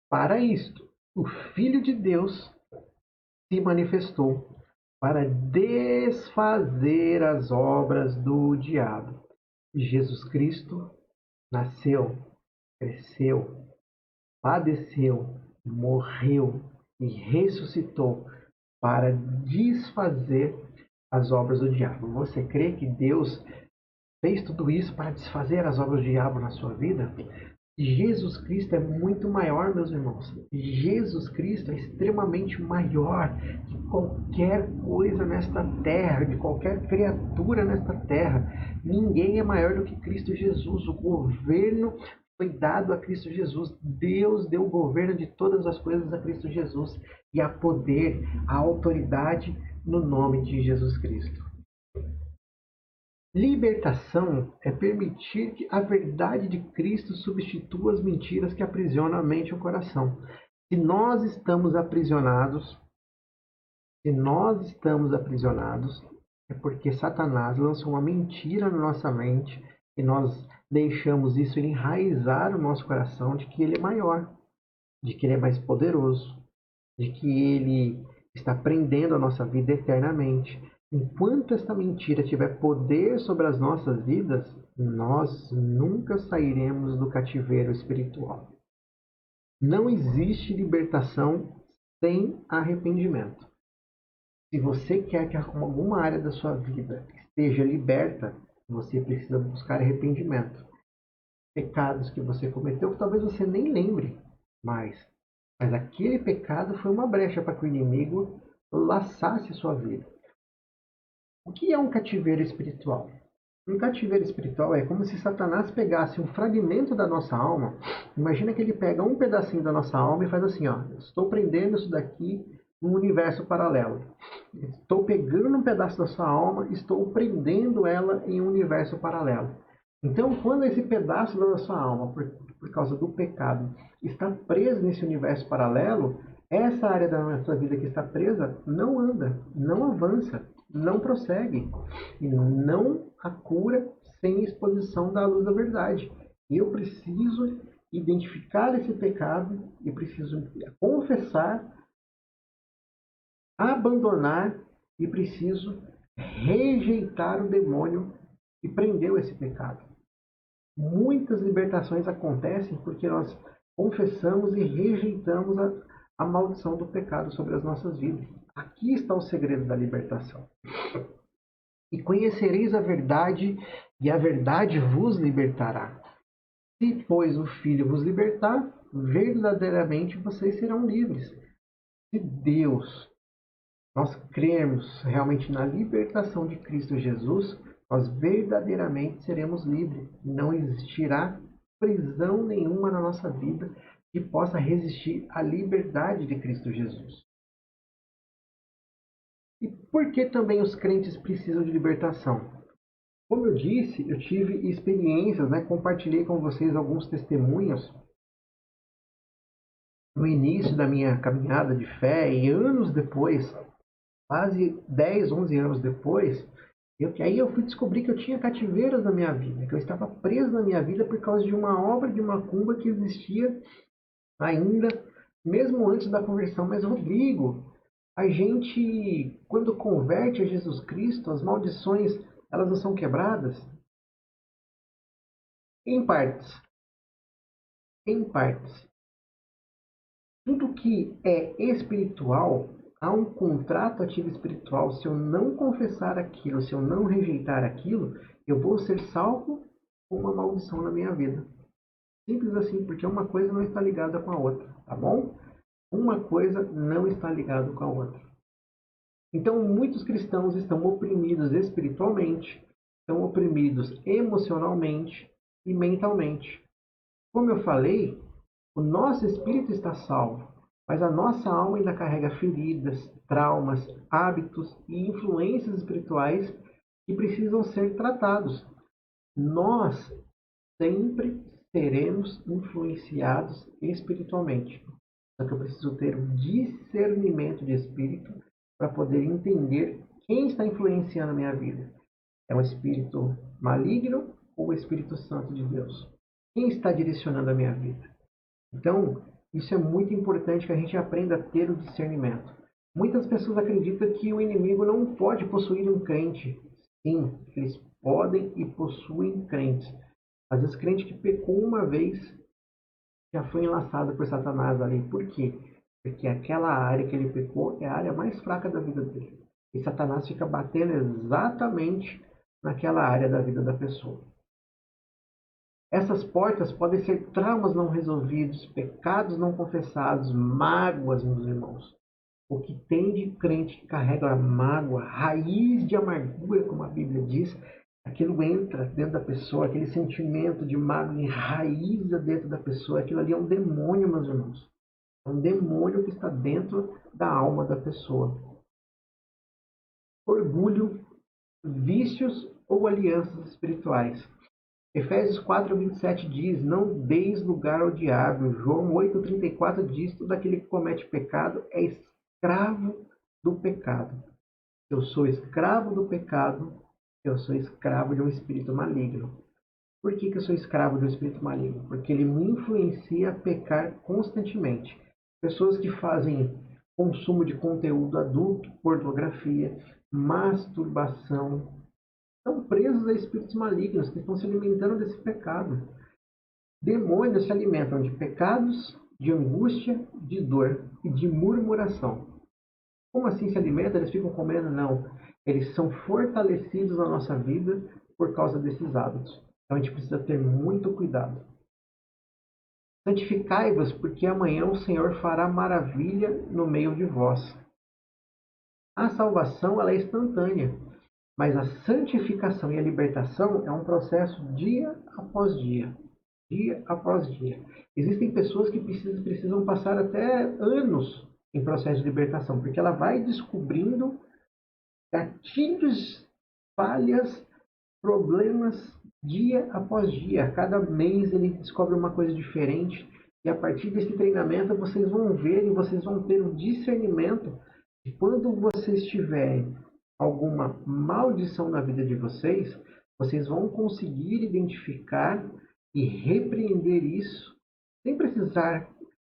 Para isto, o Filho de Deus se manifestou para desfazer as obras do diabo. Jesus Cristo nasceu, cresceu, padeceu, morreu e ressuscitou para desfazer as obras do diabo. Você crê que Deus fez tudo isso para desfazer as obras do diabo na sua vida? Jesus Cristo é muito maior, meus irmãos. Jesus Cristo é extremamente maior que qualquer coisa nesta terra, de qualquer criatura nesta terra. Ninguém é maior do que Cristo Jesus. O governo foi dado a Cristo Jesus. Deus deu o governo de todas as coisas a Cristo Jesus. E há poder, a autoridade no nome de Jesus Cristo. Libertação é permitir que a verdade de Cristo substitua as mentiras que aprisionam a mente e o coração. Se nós estamos aprisionados, é porque Satanás lançou uma mentira na nossa mente e nós deixamos isso enraizar o nosso coração de que ele é maior, de que ele é mais poderoso, de que ele está prendendo a nossa vida eternamente. Enquanto esta mentira tiver poder sobre as nossas vidas, nós nunca sairemos do cativeiro espiritual. Não existe libertação sem arrependimento. Se você quer que alguma área da sua vida esteja liberta, você precisa buscar arrependimento. Pecados que você cometeu que talvez você nem lembre mais. Mas aquele pecado foi uma brecha para que o inimigo laçasse sua vida. O que é um cativeiro espiritual? Um cativeiro espiritual é como se Satanás pegasse um fragmento da nossa alma. Imagina que ele pega um pedacinho da nossa alma e faz assim, ó, estou prendendo isso daqui num universo paralelo. Estou pegando um pedaço da sua alma, estou prendendo ela em um universo paralelo. Então, quando esse pedaço da sua alma, por causa do pecado, está preso nesse universo paralelo, essa área da nossa vida que está presa não anda, não avança, não prossegue. E não há cura sem exposição da luz da verdade. Eu preciso identificar esse pecado e preciso confessar, abandonar e preciso rejeitar o demônio que prendeu esse pecado. Muitas libertações acontecem porque nós confessamos e rejeitamos a maldição do pecado sobre as nossas vidas. Aqui está o segredo da libertação. E conhecereis a verdade, e a verdade vos libertará. Se, pois, o Filho vos libertar, verdadeiramente vocês serão livres. Se Deus, nós crermos realmente na libertação de Cristo Jesus, nós verdadeiramente seremos livres. Não existirá prisão nenhuma na nossa vida que possa resistir à liberdade de Cristo Jesus. E por que também os crentes precisam de libertação? Como eu disse, eu tive experiências, compartilhei com vocês alguns testemunhos no início da minha caminhada de fé e anos depois, quase 10, 11 anos depois, aí eu fui descobrir que eu tinha cativeiros na minha vida, que eu estava preso na minha vida por causa de uma obra de macumba que existia ainda mesmo antes da conversão. Mas, Rodrigo, a gente, quando converte a Jesus Cristo, as maldições, elas não são quebradas? Em partes. Em partes. Tudo que é espiritual, há um contrato ativo espiritual. Se eu não confessar aquilo, se eu não rejeitar aquilo, eu vou ser salvo com uma maldição na minha vida. Simples assim, porque uma coisa não está ligada com a outra, tá bom? Uma coisa não está ligada com a outra. Então, muitos cristãos estão oprimidos espiritualmente, estão oprimidos emocionalmente e mentalmente. Como eu falei, o nosso espírito está salvo, mas a nossa alma ainda carrega feridas, traumas, hábitos e influências espirituais que precisam ser tratados. Nós sempre seremos influenciados espiritualmente. Só que eu preciso ter um discernimento de espírito para poder entender quem está influenciando a minha vida. É um espírito maligno ou o Espírito Santo de Deus? Quem está direcionando a minha vida? Então, isso é muito importante que a gente aprenda a ter o discernimento. Muitas pessoas acreditam que o inimigo não pode possuir um crente. Sim, eles podem e possuem crentes. Às vezes, crente que pecou uma vez já foi enlaçado por Satanás ali. Por quê? Porque aquela área que ele pecou é a área mais fraca da vida dele. E Satanás fica batendo exatamente naquela área da vida da pessoa. Essas portas podem ser traumas não resolvidos, pecados não confessados, mágoas, meus irmãos. O que tem de crente que carrega a mágoa, raiz de amargura, como a Bíblia diz, aquilo entra dentro da pessoa, aquele sentimento de mágoa enraiza dentro da pessoa. Aquilo ali é um demônio, meus irmãos. É um demônio que está dentro da alma da pessoa. Orgulho, vícios ou alianças espirituais. Efésios 4:27 diz: não deis lugar ao diabo. João 8:34 diz: todo aquele que comete pecado é escravo do pecado. Eu sou escravo do pecado, eu sou escravo de um espírito maligno. Por que eu sou escravo de um espírito maligno? Porque ele me influencia a pecar constantemente. Pessoas que fazem consumo de conteúdo adulto, pornografia, masturbação, estão presos a espíritos malignos que estão se alimentando desse pecado. Demônios se alimentam de pecados, de angústia, de dor e de murmuração. Como assim se alimentam? Eles ficam comendo? Não. Eles são fortalecidos na nossa vida por causa desses hábitos. Então a gente precisa ter muito cuidado. Santificai-vos, porque amanhã o Senhor fará maravilha no meio de vós. A salvação ela é instantânea, mas a santificação e a libertação é um processo dia após dia. Dia após dia. Existem pessoas que precisam passar até anos em processo de libertação, porque ela vai descobrindo gatilhos, falhas, problemas dia após dia. A cada mês ele descobre uma coisa diferente. E a partir desse treinamento vocês vão ver e vocês vão ter um discernimento de quando vocês tiverem alguma maldição na vida de vocês, vocês vão conseguir identificar e repreender isso sem precisar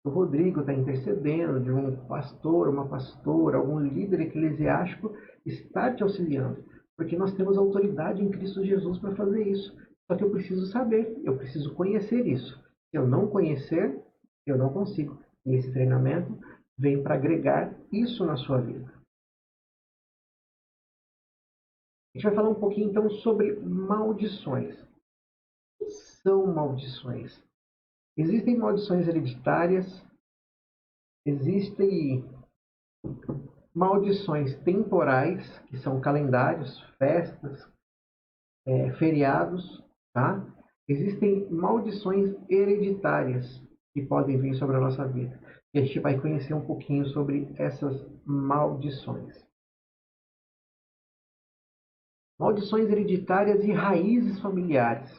do Rodrigo estar intercedendo, de um pastor, uma pastora, algum líder eclesiástico estar te auxiliando. Porque nós temos autoridade em Cristo Jesus para fazer isso. Só que eu preciso saber, eu preciso conhecer isso. Se eu não conhecer, eu não consigo. E esse treinamento vem para agregar isso na sua vida. A gente vai falar um pouquinho então sobre maldições. O que são maldições? Existem maldições hereditárias, existem maldições temporais, que são calendários, festas, feriados, tá? Existem maldições hereditárias que podem vir sobre a nossa vida. E a gente vai conhecer um pouquinho sobre essas maldições. Maldições hereditárias e raízes familiares.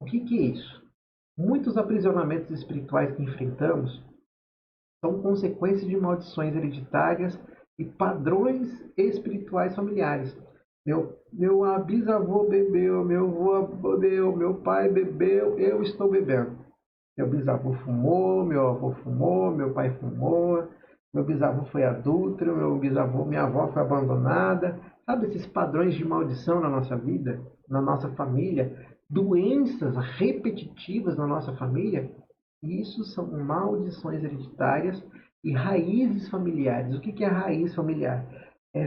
O que é isso? Muitos aprisionamentos espirituais que enfrentamos são consequências de maldições hereditárias e padrões espirituais familiares. Meu bisavô bebeu, meu avô bebeu, meu pai bebeu, eu estou bebendo. Meu bisavô fumou, meu avô fumou, meu pai fumou, meu bisavô foi adúltero, minha avó foi abandonada. Sabe esses padrões de maldição na nossa vida, na nossa família? Doenças repetitivas na nossa família? Isso são maldições hereditárias e raízes familiares. O que é raiz familiar?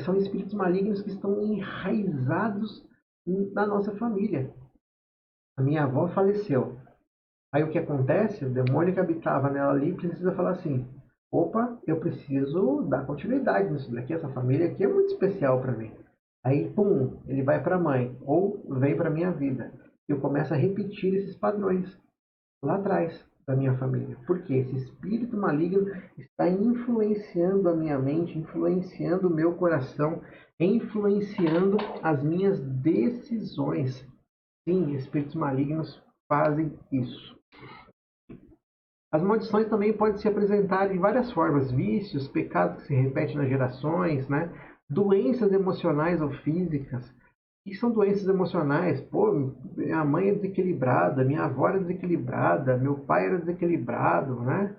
São espíritos malignos que estão enraizados na nossa família. A minha avó faleceu. Aí o que acontece? O demônio que habitava nela ali precisa falar assim: opa, eu preciso dar continuidade nisso daqui. Essa família aqui é muito especial para mim. Aí, pum, ele vai para a mãe ou vem para a minha vida. Eu começo a repetir esses padrões lá atrás da minha família. Porque esse espírito maligno está influenciando a minha mente, influenciando o meu coração, influenciando as minhas decisões. Sim, espíritos malignos fazem isso. As maldições também podem se apresentar de várias formas: vícios, pecados que se repetem nas gerações, né? Doenças emocionais ou físicas. O que são doenças emocionais? Pô, minha mãe é desequilibrada, minha avó era desequilibrada, meu pai era desequilibrado, né?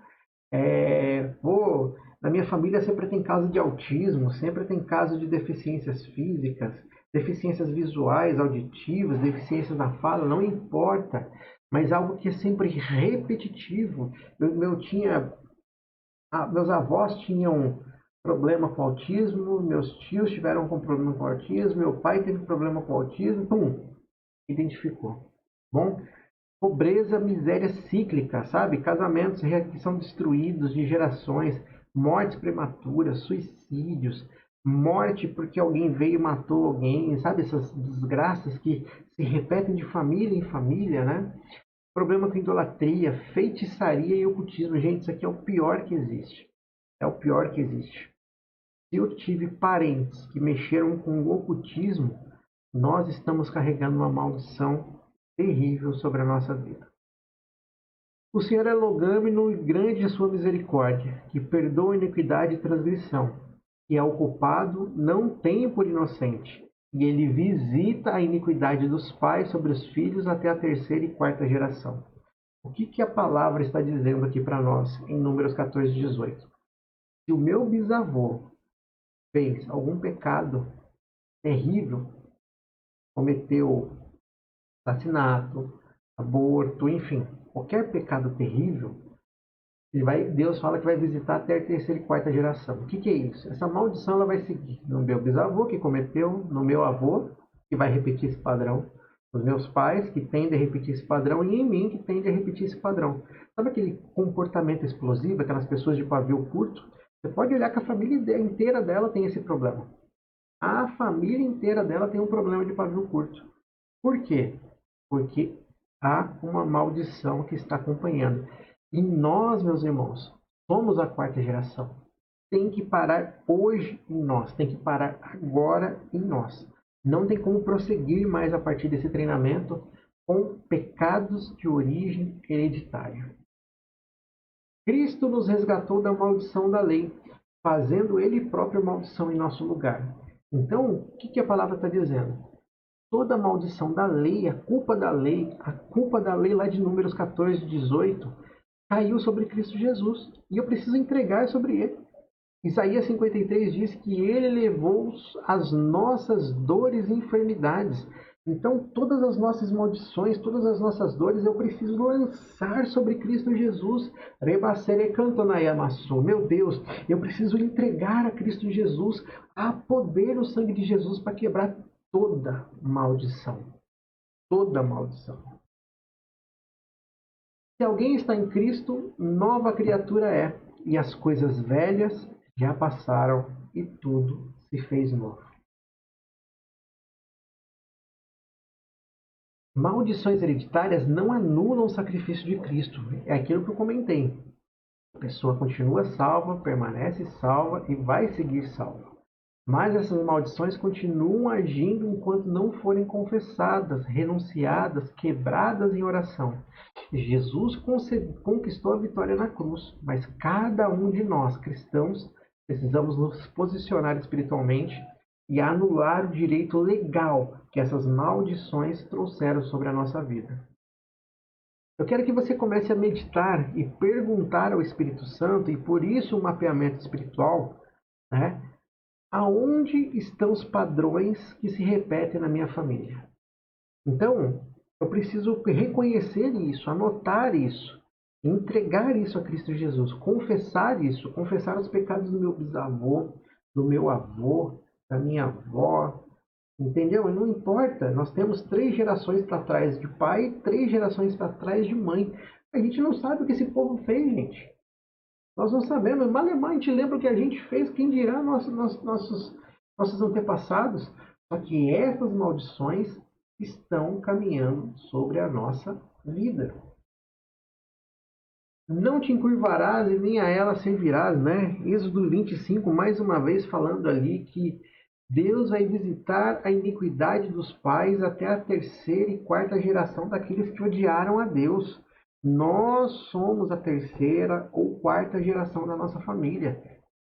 Pô, na minha família sempre tem caso de autismo, sempre tem caso de deficiências físicas, deficiências visuais, auditivas, deficiências na fala, não importa, mas algo que é sempre repetitivo. Meus avós tinham problema com autismo, meus tios tiveram problema com autismo, meu pai teve problema com autismo, pum, identificou. Bom, pobreza, miséria cíclica, sabe? Casamentos que são destruídos de gerações, mortes prematuras, suicídios, morte porque alguém veio e matou alguém, sabe? Essas desgraças que se repetem de família em família, né? Problema com idolatria, feitiçaria e ocultismo. Gente, isso aqui é o pior que existe. É o pior que existe. Se eu tive parentes que mexeram com o ocultismo, nós estamos carregando uma maldição terrível sobre a nossa vida. O Senhor é longânimo e grande a sua misericórdia, que perdoa iniquidade e transgressão, que é o culpado não tem por inocente, e ele visita a iniquidade dos pais sobre os filhos até a terceira e quarta geração. O que a palavra está dizendo aqui para nós em Números 14, 18? Se o meu bisavô fez algum pecado terrível, cometeu assassinato, aborto, enfim, qualquer pecado terrível, Deus fala que vai visitar até a terceira e quarta geração. O que é isso? Essa maldição ela vai seguir no meu bisavô que cometeu, no meu avô, que vai repetir esse padrão, nos meus pais, que tendem a repetir esse padrão, e em mim, que tendem a repetir esse padrão. Sabe aquele comportamento explosivo, aquelas pessoas de pavio curto? Você pode olhar que a família inteira dela tem esse problema. A família inteira dela tem um problema de pavio curto. Por quê? Porque há uma maldição que está acompanhando. E nós, meus irmãos, somos a quarta geração. Tem que parar hoje em nós, tem que parar agora em nós. Não tem como prosseguir mais a partir desse treinamento com pecados de origem hereditária. Cristo nos resgatou da maldição da lei, fazendo Ele próprio maldição em nosso lugar. Então, o que a palavra está dizendo? Toda a maldição da lei, a culpa da lei lá de Números 14, 18, caiu sobre Cristo Jesus. E eu preciso entregar sobre Ele. Isaías 53 diz que Ele levou as nossas dores e enfermidades. Então, todas as nossas maldições, todas as nossas dores, eu preciso lançar sobre Cristo Jesus. Meu Deus, eu preciso entregar a Cristo Jesus, a poder no sangue de Jesus para quebrar toda maldição. Toda maldição. Se alguém está em Cristo, nova criatura é, e as coisas velhas já passaram e tudo se fez novo. Maldições hereditárias não anulam o sacrifício de Cristo. É aquilo que eu comentei. A pessoa continua salva, permanece salva e vai seguir salva. Mas essas maldições continuam agindo enquanto não forem confessadas, renunciadas, quebradas em oração. Jesus conquistou a vitória na cruz, mas cada um de nós, cristãos, precisamos nos posicionar espiritualmente e anular o direito legal que essas maldições trouxeram sobre a nossa vida. Eu quero que você comece a meditar e perguntar ao Espírito Santo, e por isso o mapeamento espiritual, né? Aonde estão os padrões que se repetem na minha família? Então, eu preciso reconhecer isso, anotar isso, entregar isso a Cristo Jesus, confessar os pecados do meu bisavô, do meu avô, da minha avó, entendeu? E não importa, nós temos 3 gerações para trás de pai, 3 gerações para trás de mãe. A gente não sabe o que esse povo fez, gente. Nós não sabemos, malemar a gente lembra o que a gente fez, quem dirá nossos antepassados. Só que essas maldições estão caminhando sobre a nossa vida. Não te encurvarás e nem a ela servirás, né? Êxodo 25, mais uma vez falando ali que Deus vai visitar a iniquidade dos pais até a 3ª e 4ª geração daqueles que odiaram a Deus. Nós somos a 3ª ou 4ª geração da nossa família.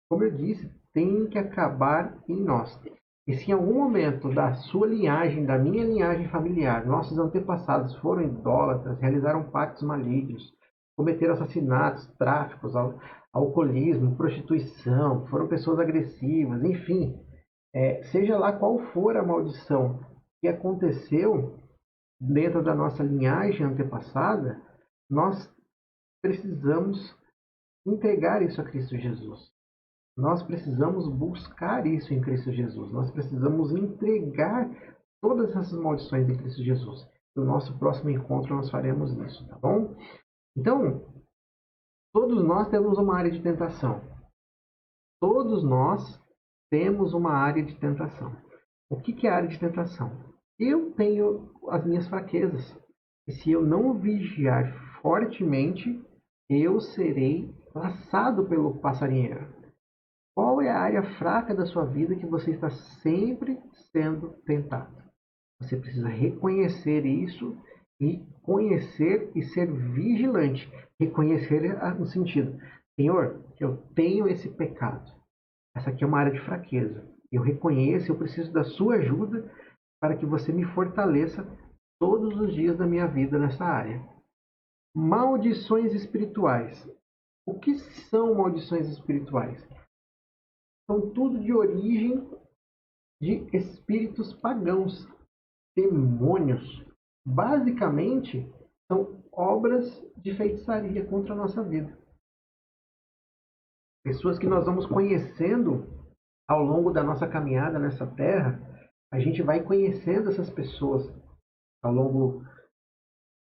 Como eu disse, tem que acabar em nós. E se em algum momento da sua linhagem, da minha linhagem familiar, nossos antepassados foram idólatras, realizaram pactos malignos, cometeram assassinatos, tráficos, alcoolismo, prostituição, foram pessoas agressivas, enfim, seja lá qual for a maldição que aconteceu dentro da nossa linhagem antepassada, nós precisamos entregar isso a Cristo Jesus. Nós precisamos buscar isso em Cristo Jesus. Nós precisamos entregar todas essas maldições em Cristo Jesus. No nosso próximo encontro nós faremos isso, tá bom? Então, todos nós temos uma área de tentação. Todos nós temos uma área de tentação. O que é a área de tentação? Eu tenho as minhas fraquezas. E se eu não vigiar fortemente, eu serei laçado pelo passarinheiro. Qual é a área fraca da sua vida que você está sempre sendo tentado? Você precisa reconhecer isso e conhecer e ser vigilante. Reconhecer no sentido, Senhor, eu tenho esse pecado. Essa aqui é uma área de fraqueza. Eu reconheço, eu preciso da sua ajuda para que você me fortaleça todos os dias da minha vida nessa área. Maldições espirituais. O que são maldições espirituais? São tudo de origem de espíritos pagãos, demônios. Basicamente, são obras de feitiçaria contra a nossa vida. Pessoas que nós vamos conhecendo ao longo da nossa caminhada nessa terra, a gente vai conhecendo essas pessoas ao longo.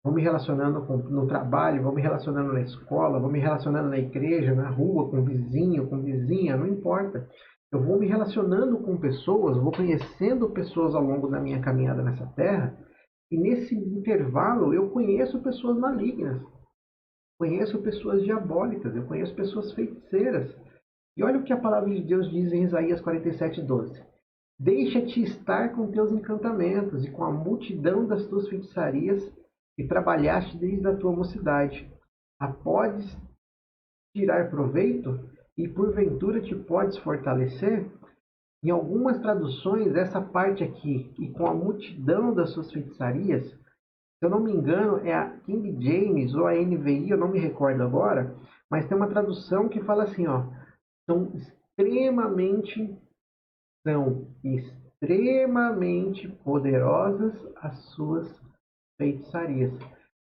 Vou me relacionando no trabalho, vou me relacionando na escola, vou me relacionando na igreja, na rua, com o vizinho, com vizinha, não importa. Eu vou me relacionando com pessoas, vou conhecendo pessoas ao longo da minha caminhada nessa terra, e nesse intervalo eu conheço pessoas malignas, conheço pessoas diabólicas, eu conheço pessoas feiticeiras. E olha o que a palavra de Deus diz em Isaías 47:12. Deixa-te estar com teus encantamentos e com a multidão das tuas feitiçarias que trabalhaste desde a tua mocidade. Podes tirar proveito e porventura te podes fortalecer? Em algumas traduções, essa parte aqui, e com a multidão das suas feitiçarias, se eu não me engano, é a King James ou a NVI, eu não me recordo agora, mas tem uma tradução que fala assim, ó, são extremamente poderosas as suas feitiçarias.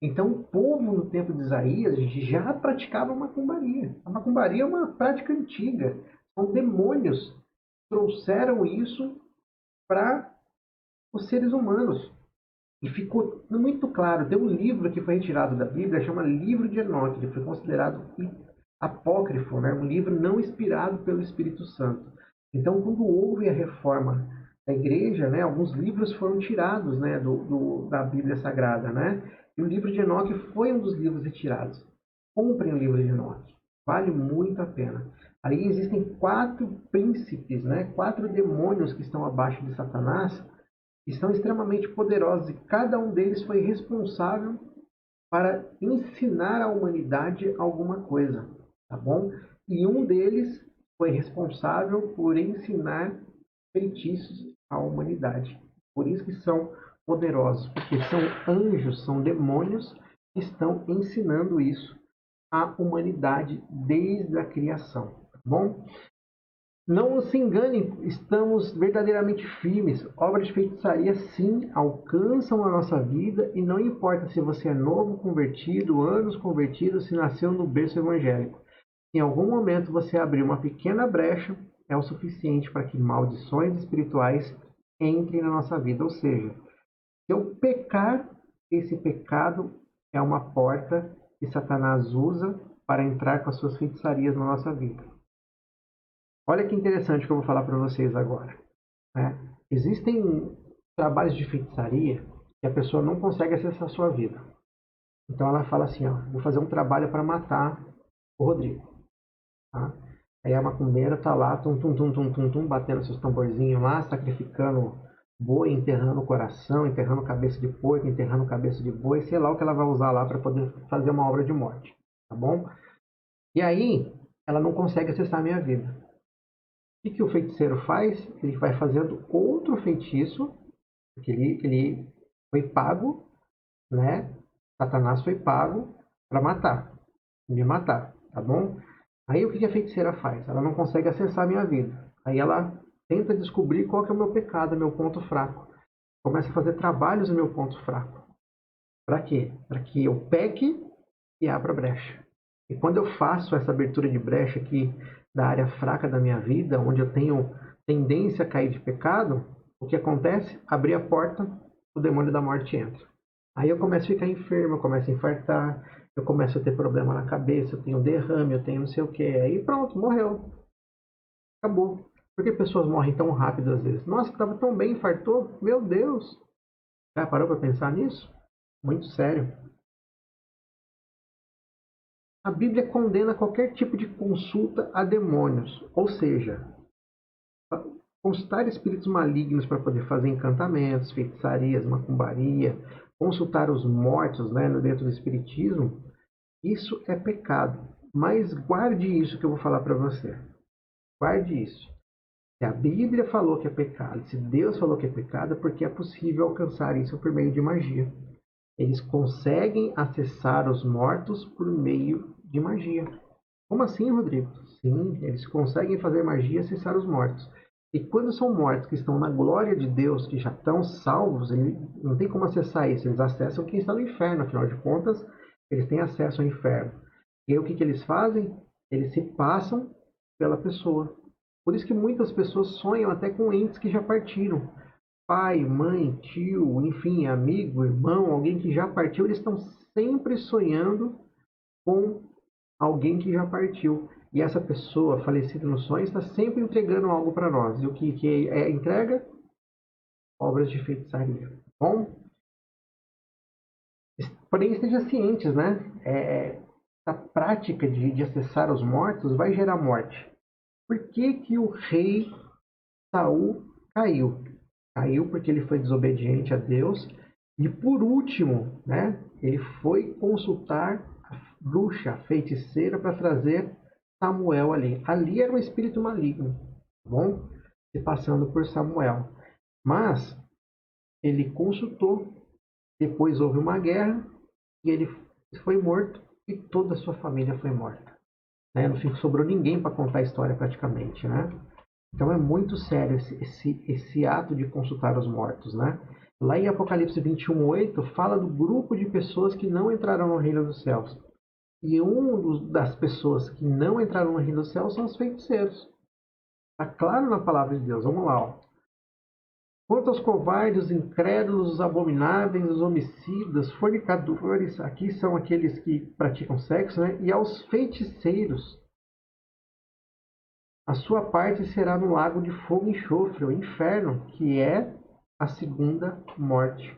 Então, o povo no tempo de Isaías já praticava macumbaria. A macumbaria é uma prática antiga. São demônios que trouxeram isso para os seres humanos. E ficou muito claro. Tem um livro que foi retirado da Bíblia, chama Livro de Enoque. Ele foi considerado apócrifo, né? Um livro não inspirado pelo Espírito Santo. Então, quando houve a reforma da igreja, né, alguns livros foram tirados, né, da Bíblia Sagrada, né? E o livro de Enoque foi um dos livros retirados. Comprem o livro de Enoque. Vale muito a pena. Ali existem 4 príncipes, né, 4 demônios que estão abaixo de Satanás, que são extremamente poderosos, e cada um deles foi responsável para ensinar à humanidade alguma coisa, tá bom? E um deles foi responsável por ensinar feitiços à humanidade. Por isso que são poderosos, porque são anjos, são demônios estão ensinando isso à humanidade desde a criação, tá bom? Não se enganem, estamos verdadeiramente firmes. Obras de feitiçaria, sim, alcançam a nossa vida e não importa se você é novo convertido, anos convertido, se nasceu no berço evangélico. Se em algum momento você abrir uma pequena brecha, é o suficiente para que maldições espirituais entrem na nossa vida. Ou seja, se eu pecar, esse pecado é uma porta que Satanás usa para entrar com as suas feitiçarias na nossa vida. Olha que interessante que eu vou falar para vocês agora, né? Existem trabalhos de feitiçaria que a pessoa não consegue acessar a sua vida. Então ela fala assim, ó, vou fazer um trabalho para matar o Rodrigo. Tá? Aí a macumbeira tá lá, tum, tum, tum, tum, tum, tum, batendo seus tamborzinhos lá, sacrificando boi, enterrando o coração, enterrando cabeça de porco, enterrando cabeça de boi, sei lá o que ela vai usar lá para poder fazer uma obra de morte, tá bom? E aí ela não consegue acessar a minha vida. O que o feiticeiro faz? Ele vai fazendo outro feitiço, porque ele foi pago, né? Satanás foi pago para matar, me matar, tá bom? Aí o que a feiticeira faz? Ela não consegue acessar a minha vida. Aí ela tenta descobrir qual que é o meu pecado, meu ponto fraco. Começa a fazer trabalhos no meu ponto fraco. Para quê? Para que eu peque e abra brecha. E quando eu faço essa abertura de brecha aqui da área fraca da minha vida, onde eu tenho tendência a cair de pecado, o que acontece? Abrir a porta, o demônio da morte entra. Aí eu começo a ficar enfermo, eu começo a infartar, eu começo a ter problema na cabeça, eu tenho derrame, eu tenho não sei o que. Aí pronto, morreu. Acabou. Por que pessoas morrem tão rápido às vezes? Nossa, estava tão bem, infartou? Meu Deus! Já parou para pensar nisso? Muito sério. A Bíblia condena qualquer tipo de consulta a demônios, ou seja, consultar espíritos malignos para poder fazer encantamentos, feitiçarias, macumbaria, consultar os mortos, né, dentro do espiritismo, isso é pecado. Mas guarde isso que eu vou falar para você. Guarde isso. Se a Bíblia falou que é pecado, se Deus falou que é pecado, é porque é possível alcançar isso por meio de magia. Eles conseguem acessar os mortos por meio de magia. Como assim, Rodrigo? Sim, eles conseguem fazer magia e acessar os mortos. E quando são mortos que estão na glória de Deus, que já estão salvos, não tem como acessar isso. Eles acessam quem está no inferno, afinal de contas, eles têm acesso ao inferno. E aí, o que, que eles fazem? Eles se passam pela pessoa. Por isso que muitas pessoas sonham até com entes que já partiram. Pai, mãe, tio, enfim, amigo, irmão, alguém que já partiu, eles estão sempre sonhando com alguém que já partiu. E essa pessoa falecida no sonho está sempre entregando algo para nós. E o que é entrega? Obras de feitiçaria. Bom, porém esteja cientes, né? A prática de acessar os mortos vai gerar morte. Por que, que o rei Saul caiu? Caiu porque ele foi desobediente a Deus. E por último, né, ele foi consultar a bruxa, a feiticeira, para trazer Samuel ali. Ali era um espírito maligno, tá bom? Se passando por Samuel. Mas ele consultou, depois houve uma guerra e ele foi morto e toda a sua família foi morta. Né? Não sobrou ninguém para contar a história praticamente, né? Então é muito sério esse ato de consultar os mortos, né? Lá em Apocalipse 21:8 fala do grupo de pessoas que não entrarão no reino dos céus. E das pessoas que não entraram no reino dos céus são os feiticeiros. Está claro na palavra de Deus. Vamos lá. Ó. Quanto aos covardes, os incrédulos, os abomináveis, os homicidas, fornicadores, aqui são aqueles que praticam sexo, né? E aos feiticeiros, a sua parte será no lago de fogo e enxofre, o inferno, que é a segunda morte.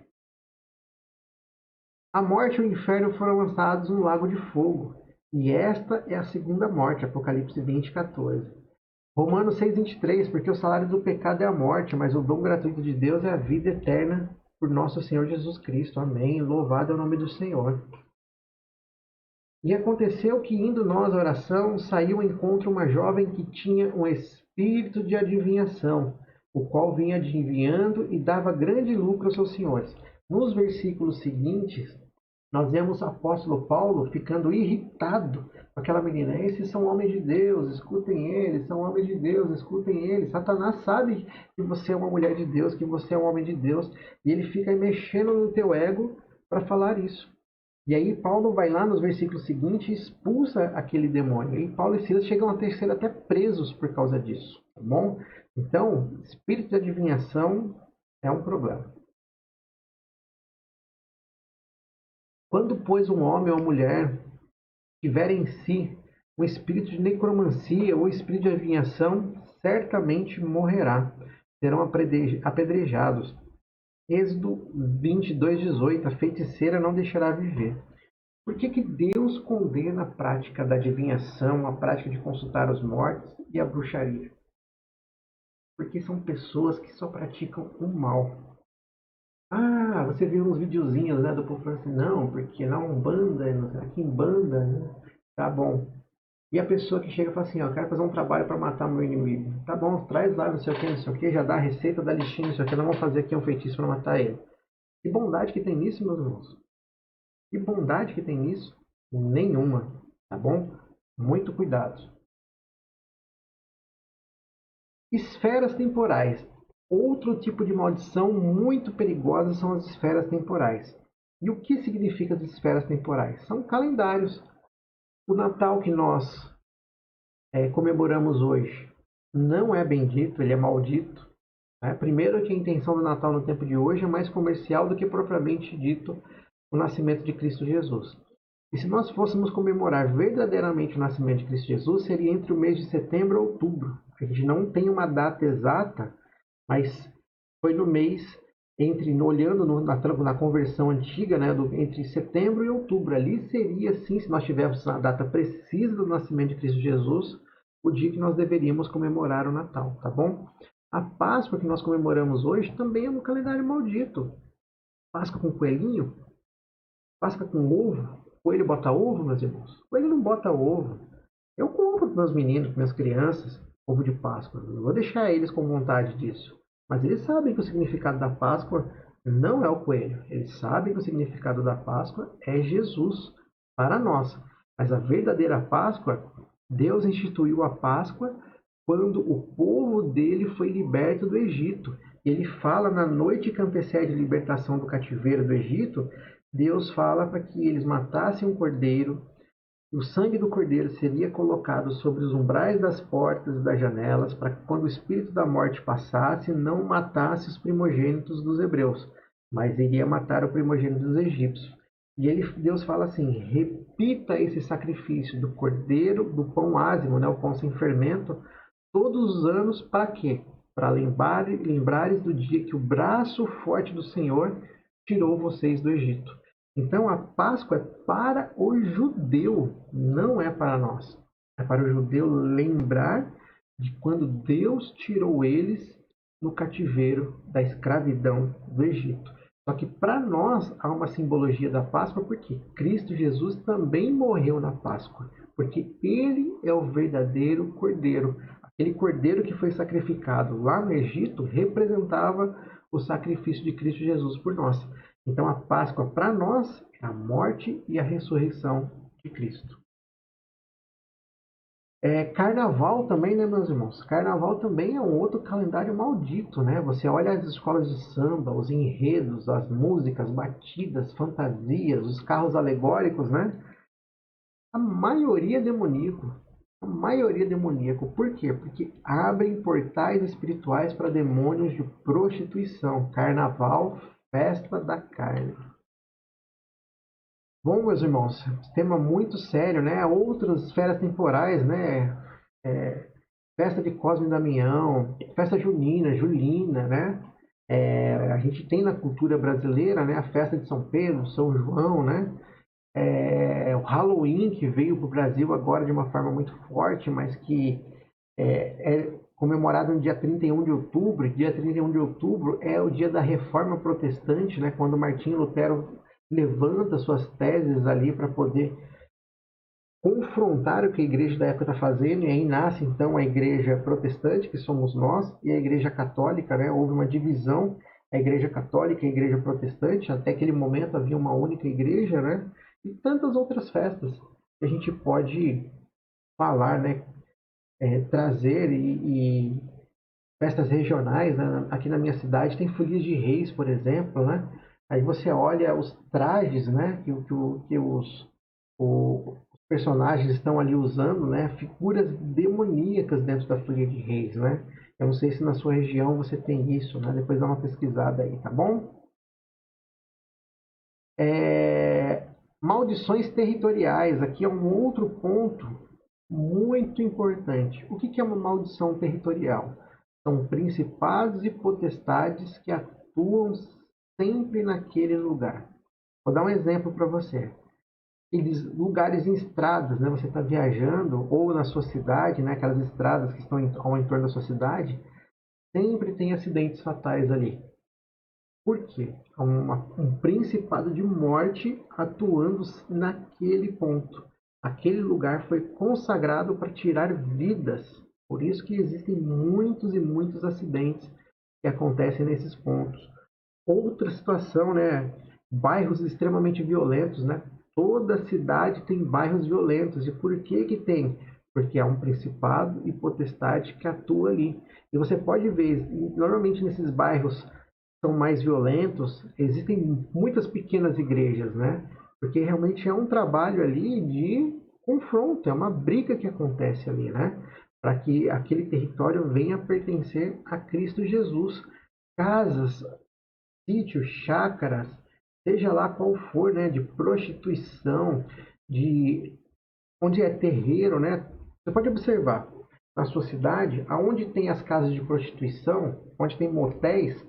A morte e o inferno foram lançados no lago de fogo, e esta é a segunda morte, Apocalipse 20:14. Romanos 6:23, porque o salário do pecado é a morte, mas o dom gratuito de Deus é a vida eterna por nosso Senhor Jesus Cristo. Amém. Louvado é o nome do Senhor. E aconteceu que, indo nós à oração, saiu ao encontro uma jovem que tinha um espírito de adivinhação, o qual vinha adivinhando e dava grande lucro aos seus senhores. Nos versículos seguintes, Nós vemos o apóstolo Paulo ficando irritado com aquela menina. Esses são homens de Deus, escutem eles, são homens de Deus, escutem eles. Satanás sabe que você é uma mulher de Deus, que você é um homem de Deus, e ele fica mexendo no teu ego para falar isso. E aí Paulo vai lá nos versículos seguintes e expulsa aquele demônio. E Paulo e Silas chegam a ter sido até presos por causa disso, tá bom? Então, espírito de adivinhação é um problema. Quando, pois, um homem ou mulher tiver em si o espírito de necromancia ou espírito de adivinhação, certamente morrerá. Serão apedrejados. Êxodo 22:18. A feiticeira não deixará viver. Por que que Deus condena a prática da adivinhação, a prática de consultar os mortos e a bruxaria? Porque são pessoas que só praticam o mal. Ah, você viu uns videozinhos, né, do povo falando assim, não, porque na Umbanda, aqui em Banda, né, tá bom. E a pessoa que chega e fala assim, ó, eu quero fazer um trabalho para matar meu inimigo. Tá bom, traz lá, não sei o que, já dá a receita, dá listinha, não sei o que, nós vamos fazer aqui um feitiço para matar ele. Que bondade que tem nisso, meus irmãos? Que bondade que tem nisso? Nenhuma, tá bom? Muito cuidado. Esferas temporais. Outro tipo de maldição muito perigosa são as esferas temporais. E o que significa as esferas temporais? São calendários. O Natal que nós comemoramos hoje não é bendito, ele é maldito. Né? Primeiro que a intenção do Natal no tempo de hoje é mais comercial do que propriamente dito o nascimento de Cristo Jesus. E se nós fôssemos comemorar verdadeiramente o nascimento de Cristo Jesus, seria entre o mês de setembro e outubro. A gente não tem uma data exata, mas foi no mês, olhando na conversão antiga, né, entre setembro e outubro. Ali seria, sim, se nós tivéssemos a data precisa do nascimento de Cristo Jesus, o dia que nós deveríamos comemorar o Natal, tá bom? A Páscoa que nós comemoramos hoje também é um calendário maldito. Páscoa com coelhinho, Páscoa com ovo. Coelho bota ovo, meus irmãos? Coelho não bota ovo. Eu compro para meus meninos, para minhas crianças, ovo de Páscoa. Não vou deixar eles com vontade disso. Mas eles sabem que o significado da Páscoa não é o coelho. Eles sabem que o significado da Páscoa é Jesus para nós. Mas a verdadeira Páscoa, Deus instituiu a Páscoa quando o povo dele foi liberto do Egito. Ele fala na noite que antecede a libertação do cativeiro do Egito, Deus fala para que eles matassem um cordeiro, o sangue do cordeiro seria colocado sobre os umbrais das portas e das janelas, para que quando o espírito da morte passasse, não matasse os primogênitos dos hebreus, mas iria matar o primogênito dos egípcios. E Deus fala assim, repita esse sacrifício do cordeiro, do pão ázimo, né, o pão sem fermento, todos os anos, para quê? Para lembrares do dia que o braço forte do Senhor tirou vocês do Egito. Então a Páscoa é para o judeu, não é para nós. É para o judeu lembrar de quando Deus tirou eles no cativeiro da escravidão do Egito. Só que para nós há uma simbologia da Páscoa porque Cristo Jesus também morreu na Páscoa. Porque ele é o verdadeiro cordeiro. Aquele cordeiro que foi sacrificado lá no Egito representava o sacrifício de Cristo Jesus por nós. Então a Páscoa para nós é a morte e a ressurreição de Cristo. Carnaval também, né, meus irmãos? Carnaval também é um outro calendário maldito, né? Você olha as escolas de samba, os enredos, as músicas, batidas, fantasias, os carros alegóricos, né? A maioria é demoníaco. A maioria é demoníaco. Por quê? Porque abrem portais espirituais para demônios de prostituição. Carnaval, festa da carne. Bom, meus irmãos, tema muito sério, né? Outras esferas temporais, né? Festa de Cosme e Damião, festa junina, julina, né? A gente tem na cultura brasileira, né? A festa de São Pedro, São João, né? O Halloween, que veio para o Brasil agora de uma forma muito forte, mas que é comemorado no dia 31 de outubro. Dia 31 de outubro é o dia da Reforma Protestante, né? Quando Martinho Lutero levanta suas teses ali para poder confrontar o que a igreja da época está fazendo, e aí nasce então a igreja protestante, que somos nós, e a igreja católica, né? Houve uma divisão, a igreja católica e a igreja protestante. Até aquele momento havia uma única igreja, né? E tantas outras festas que a gente pode falar, né? Trazer e festas regionais, né? Aqui na minha cidade tem Folias de Reis, por exemplo, né? Aí você olha os trajes, né? Que os personagens estão ali usando, né? Figuras demoníacas dentro da Folia de Reis, né? Eu não sei se na sua região você tem isso, né? Depois dá uma pesquisada aí, tá bom? Maldições territoriais. Aqui é um outro ponto muito importante. O que é uma maldição territorial? São principados e potestades que atuam sempre naquele lugar. Vou dar um exemplo para você. Aqueles lugares em estradas, né? Você está viajando ou na sua cidade, né? Aquelas estradas que estão ao entorno da sua cidade, sempre tem acidentes fatais ali. Por quê? Há um principado de morte atuando naquele ponto. Aquele lugar foi consagrado para tirar vidas. Por isso que existem muitos e muitos acidentes que acontecem nesses pontos. Outra situação, né? Bairros extremamente violentos, né? Toda cidade tem bairros violentos. E por que que tem? Porque há um principado e potestade que atua ali. E você pode ver, normalmente nesses bairros são mais violentos, existem muitas pequenas igrejas, né? Porque realmente é um trabalho ali de confronto, é uma briga que acontece ali, né? Para que aquele território venha a pertencer a Cristo Jesus. Casas, sítios, chácaras, seja lá qual for, né? De prostituição, de onde é terreiro, né? Você pode observar na sua cidade, aonde tem as casas de prostituição, onde tem motéis,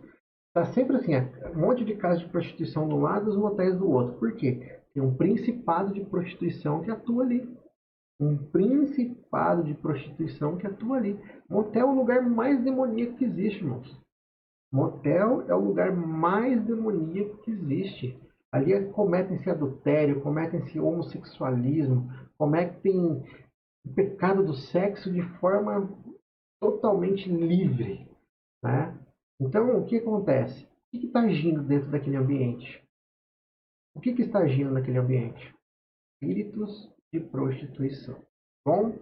tá sempre assim, um monte de casas de prostituição de um lado e os motéis do outro. Por quê? Tem um principado de prostituição que atua ali. Um principado de prostituição que atua ali. Motel é o lugar mais demoníaco que existe, irmãos. Motel é o lugar mais demoníaco que existe. Ali cometem-se adultério, cometem-se homossexualismo, cometem o pecado do sexo de forma totalmente livre, né? Então, o que acontece? O que está agindo dentro daquele ambiente? O que está agindo naquele ambiente? Espíritos de prostituição. Bom,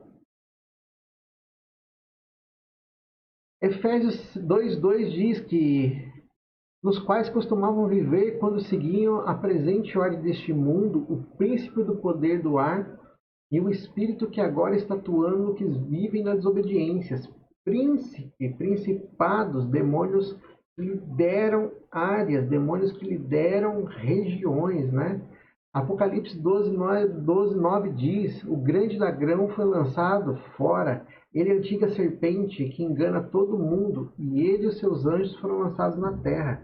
Efésios 2:2 diz que nos quais costumavam viver quando seguiam a presente ordem deste mundo, o príncipe do poder do ar e o espírito que agora está atuando no que vivem nas desobediências. Príncipe, principados, demônios que lideram áreas, demônios que lideram regiões, né? Apocalipse 12:9 diz: o grande dragão foi lançado fora, ele é a antiga serpente que engana todo mundo, e ele e os seus anjos foram lançados na terra.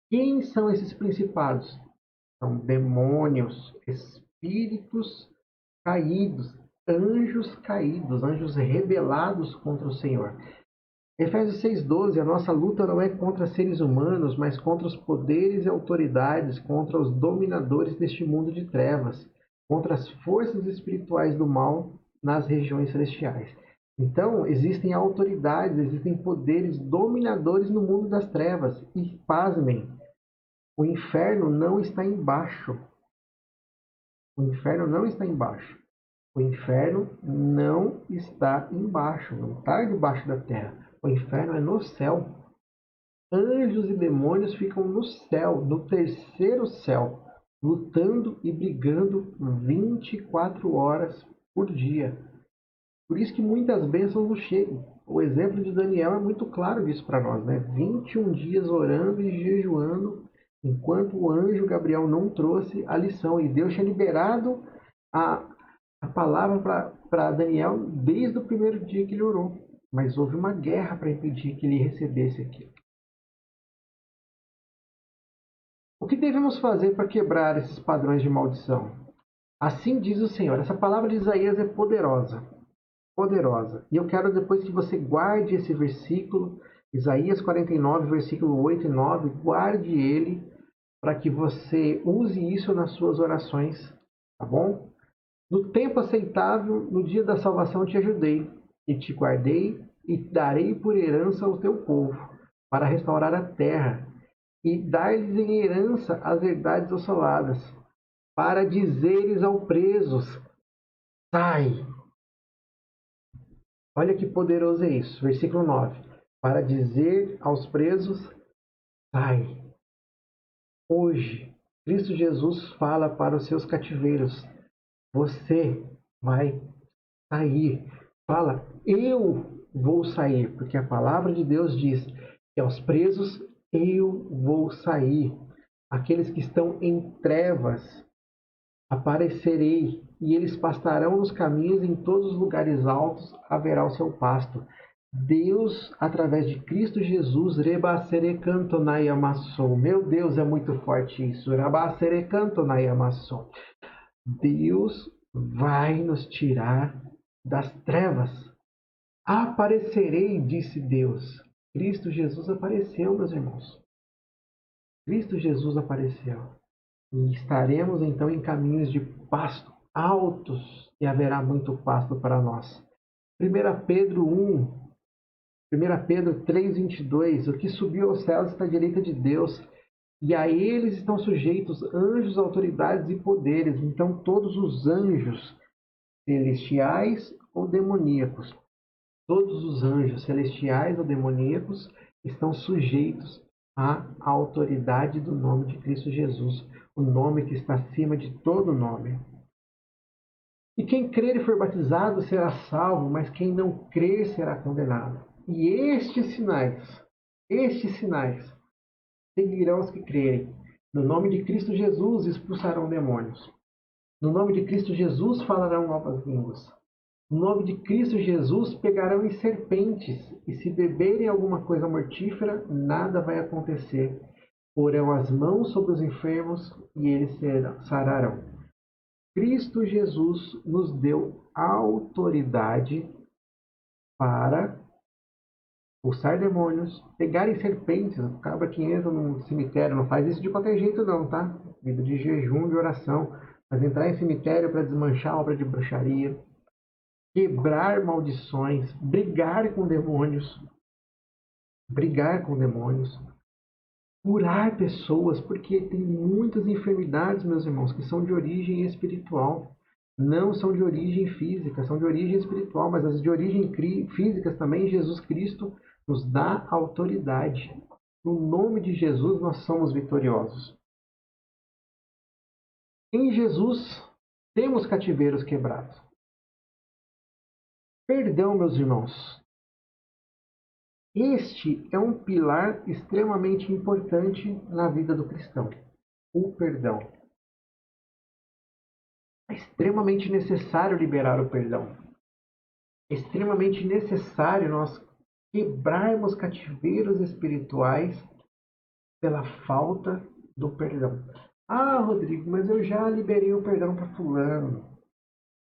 Quem são esses principados? São demônios, espíritos caídos, anjos rebelados contra o Senhor. Efésios 6:12, a nossa luta não é contra seres humanos, mas contra os poderes e autoridades, contra os dominadores deste mundo de trevas, contra as forças espirituais do mal nas regiões celestiais. Então, existem autoridades, existem poderes dominadores no mundo das trevas. E, pasmem, o inferno não está embaixo. O inferno não está embaixo. O inferno não está embaixo, não está debaixo da terra. O inferno é no céu. Anjos e demônios ficam no céu, no terceiro céu, lutando e brigando 24 horas por dia. Por isso que muitas bênçãos não chegam. O exemplo de Daniel é muito claro disso para nós, né? 21 dias orando e jejuando, enquanto o anjo Gabriel não trouxe a lição. E Deus tinha liberado a palavra para Daniel desde o primeiro dia que ele orou. Mas houve uma guerra para impedir que ele recebesse aquilo. O que devemos fazer para quebrar esses padrões de maldição? Assim diz o Senhor. Essa palavra de Isaías é poderosa. Poderosa. E eu quero depois que você guarde esse versículo, Isaías 49, versículo 8 e 9, guarde ele para que você use isso nas suas orações, tá bom? No tempo aceitável, no dia da salvação te ajudei, e te guardei, e darei por herança ao teu povo, para restaurar a terra, e dar-lhes em herança as herdades assoladas, para dizeres ao presos, sai. Olha que poderoso é isso. Versículo 9. Para dizer aos presos, sai. Hoje, Cristo Jesus fala para os seus cativeiros, você vai sair. Fala, eu vou sair, porque a palavra de Deus diz que aos presos eu vou sair. Aqueles que estão em trevas, aparecerei, e eles pastarão nos caminhos, em todos os lugares altos haverá o seu pasto. Deus, através de Cristo Jesus, rebasere cantonai amassou. Meu Deus, é muito forte isso. Rebasere cantonai amassou. Deus vai nos tirar das trevas. Aparecerei, disse Deus. Cristo Jesus apareceu, meus irmãos. Cristo Jesus apareceu. E estaremos então em caminhos de pasto altos e haverá muito pasto para nós. 1 Pedro 1, 1 Pedro 3,22. O que subiu aos céus está à direita de Deus, e a eles estão sujeitos anjos, autoridades e poderes. Então todos os anjos celestiais ou demoníacos, todos os anjos celestiais ou demoníacos estão sujeitos à autoridade do nome de Cristo Jesus, o nome que está acima de todo nome. E quem crer e for batizado será salvo, mas quem não crer será condenado. E estes sinais seguirão os que crerem. No nome de Cristo Jesus expulsarão demônios. No nome de Cristo Jesus falarão novas línguas. No nome de Cristo Jesus pegarão em serpentes, e se beberem alguma coisa mortífera, nada vai acontecer. Porão as mãos sobre os enfermos e eles sararão. Cristo Jesus nos deu autoridade para expulsar demônios, pegar em serpentes. O cabra que entra no cemitério não faz isso de qualquer jeito não, tá? Vida de jejum, de oração. Mas entrar em cemitério para desmanchar obra de bruxaria, quebrar maldições, brigar com demônios, curar pessoas, porque tem muitas enfermidades, meus irmãos, que são de origem espiritual. Não são de origem física, são de origem espiritual, mas as de origem física também, Jesus Cristo nos dá autoridade. No nome de Jesus nós somos vitoriosos. Em Jesus temos cativeiros quebrados. Perdão, meus irmãos. Este é um pilar extremamente importante na vida do cristão. O perdão. É extremamente necessário liberar o perdão. É extremamente necessário nós quebrarmos cativeiros espirituais pela falta do perdão. Ah, Rodrigo, mas eu já liberei o perdão para fulano.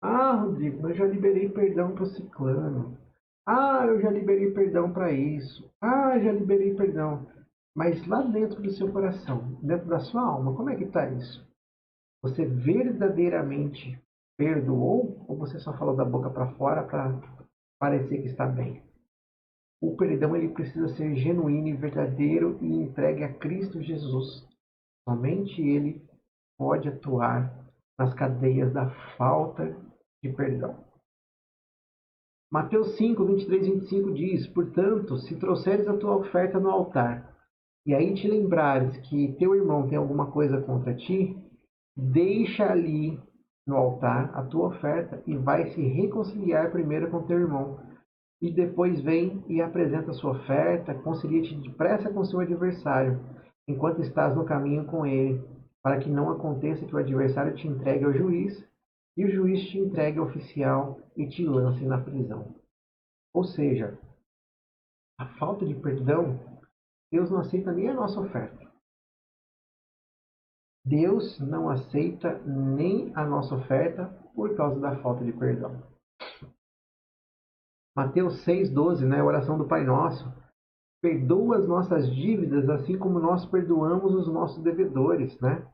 Ah, Rodrigo, mas eu já liberei perdão para ciclano. Ah, eu já liberei perdão para isso. Ah, já liberei perdão. Mas lá dentro do seu coração, dentro da sua alma, como é que está isso? Você verdadeiramente perdoou ou você só falou da boca para fora para parecer que está bem? O perdão ele precisa ser genuíno e verdadeiro e entregue a Cristo Jesus. Somente Ele pode atuar nas cadeias da falta de perdão. Mateus 5, 23 e 25 diz: portanto, se trouxeres a tua oferta no altar, e aí te lembrares que teu irmão tem alguma coisa contra ti, deixa ali no altar a tua oferta e vai se reconciliar primeiro com teu irmão. E depois vem e apresenta a sua oferta, concilia-te depressa com seu adversário, enquanto estás no caminho com ele, para que não aconteça que o adversário te entregue ao juiz, e o juiz te entregue ao oficial e te lance na prisão. Ou seja, a falta de perdão, Deus não aceita nem a nossa oferta. Deus não aceita nem a nossa oferta por causa da falta de perdão. Mateus 6,12, né, a oração do Pai Nosso. Perdoa as nossas dívidas, assim como nós perdoamos os nossos devedores, né?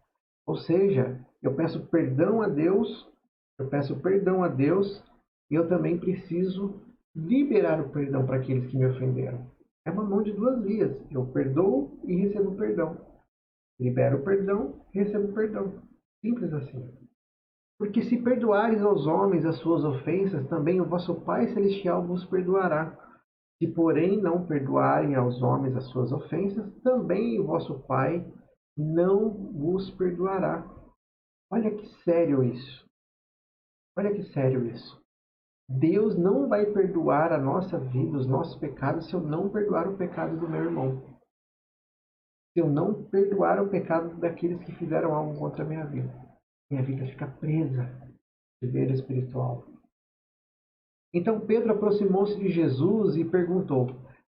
Ou seja, eu peço perdão a Deus, e eu também preciso liberar o perdão para aqueles que me ofenderam. É uma mão de duas vias. Eu perdoo e recebo perdão. Libero o perdão, recebo o perdão. Simples assim. Porque se perdoares aos homens as suas ofensas, também o vosso Pai Celestial vos perdoará. Se, porém, não perdoarem aos homens as suas ofensas, também o vosso Pai não vos perdoará. Olha que sério isso. Olha que sério isso. Deus não vai perdoar a nossa vida, os nossos pecados, se eu não perdoar o pecado do meu irmão. Se eu não perdoar o pecado daqueles que fizeram algo contra a minha vida fica presa de vida espiritual. Então Pedro aproximou-se de Jesus e perguntou: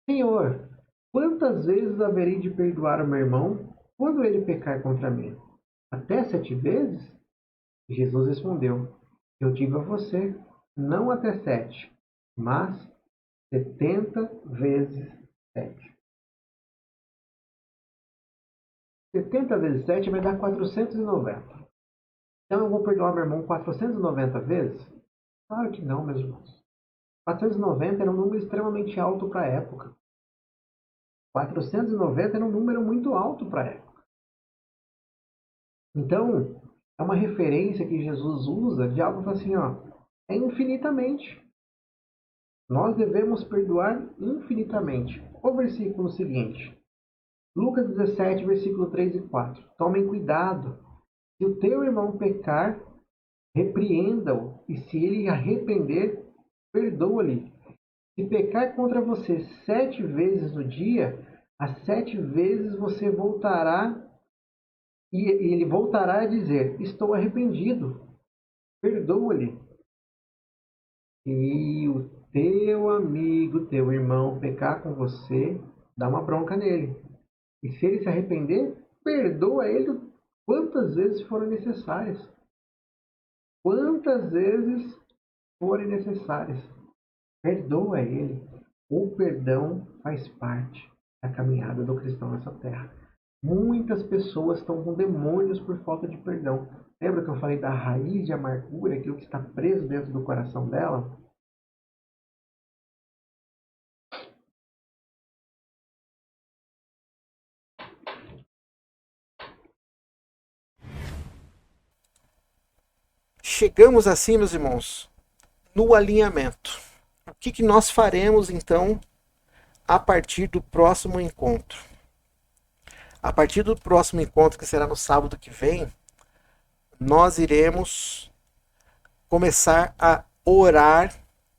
Senhor, quantas vezes haverei de perdoar o meu irmão quando ele pecar contra mim? Até 7 vezes? Jesus respondeu: Eu digo a você, não até 7, mas 70 vezes 7. 70 vezes 7 vai dar 490. Então eu vou perdoar meu irmão 490 vezes? Claro que não, meus irmãos. 490 era um número extremamente alto para a época. 490 era um número muito alto para a época. Então, é uma referência que Jesus usa de algo assim, ó, é infinitamente. Nós devemos perdoar infinitamente. O versículo seguinte, Lucas 17, versículo 3 e 4. Tomem cuidado. Se o teu irmão pecar, repreenda-o, e se ele arrepender, perdoa-lhe. Se pecar contra você 7 vezes no dia, as 7 vezes você voltará e ele voltará a dizer: Estou arrependido, perdoa-lhe. E o teu amigo, teu irmão pecar com você, dá uma bronca nele. E se ele se arrepender, perdoa ele quantas vezes forem necessárias. Quantas vezes forem necessárias. Perdoa ele. O perdão faz parte da caminhada do cristão nessa terra. Muitas pessoas estão com demônios por falta de perdão. Lembra que eu falei da raiz de amargura, aquilo que está preso dentro do coração dela? Chegamos assim, meus irmãos, no alinhamento. O que nós faremos então a partir do próximo encontro? A partir do próximo encontro, que será no sábado que vem, nós iremos começar a orar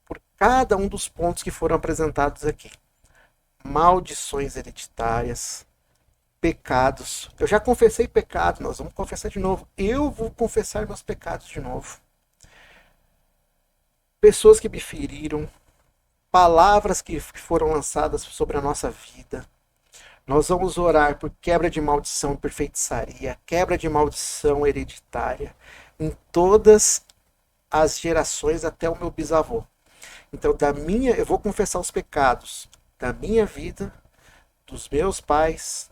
por cada um dos pontos que foram apresentados aqui. Maldições hereditárias, pecados. Eu já confessei pecado, nós vamos confessar de novo. Eu vou confessar meus pecados de novo. Pessoas que me feriram, palavras que foram lançadas sobre a nossa vida. Nós vamos orar por quebra de maldição por feitiçaria, quebra de maldição hereditária em todas as gerações até o meu bisavô. Então, eu vou confessar os pecados da minha vida, dos meus pais,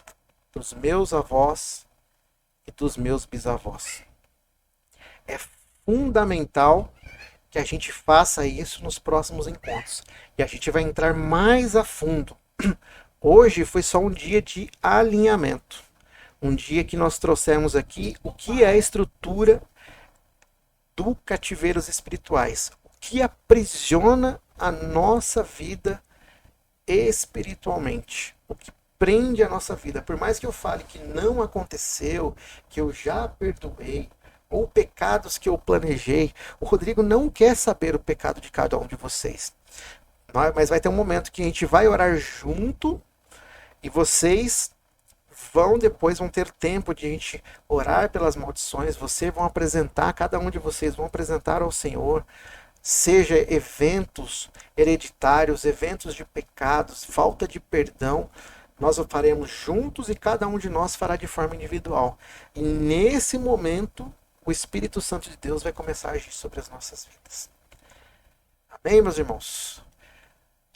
dos meus avós e dos meus bisavós. É fundamental que a gente faça isso nos próximos encontros. E a gente vai entrar mais a fundo. Hoje foi só um dia de alinhamento. Um dia que nós trouxemos aqui o que é a estrutura do cativeiros espirituais. O que aprisiona a nossa vida espiritualmente. O que prende a nossa vida. Por mais que eu fale que não aconteceu, que eu já perdoei, ou pecados que eu planejei, o Rodrigo não quer saber o pecado de cada um de vocês. Mas vai ter um momento que a gente vai orar junto e vocês vão ter tempo de a gente orar pelas maldições, vocês vão apresentar, cada um de vocês vão apresentar ao Senhor, seja eventos hereditários, eventos de pecados, falta de perdão, nós o faremos juntos e cada um de nós fará de forma individual. E nesse momento, o Espírito Santo de Deus vai começar a agir sobre as nossas vidas. Amém, meus irmãos?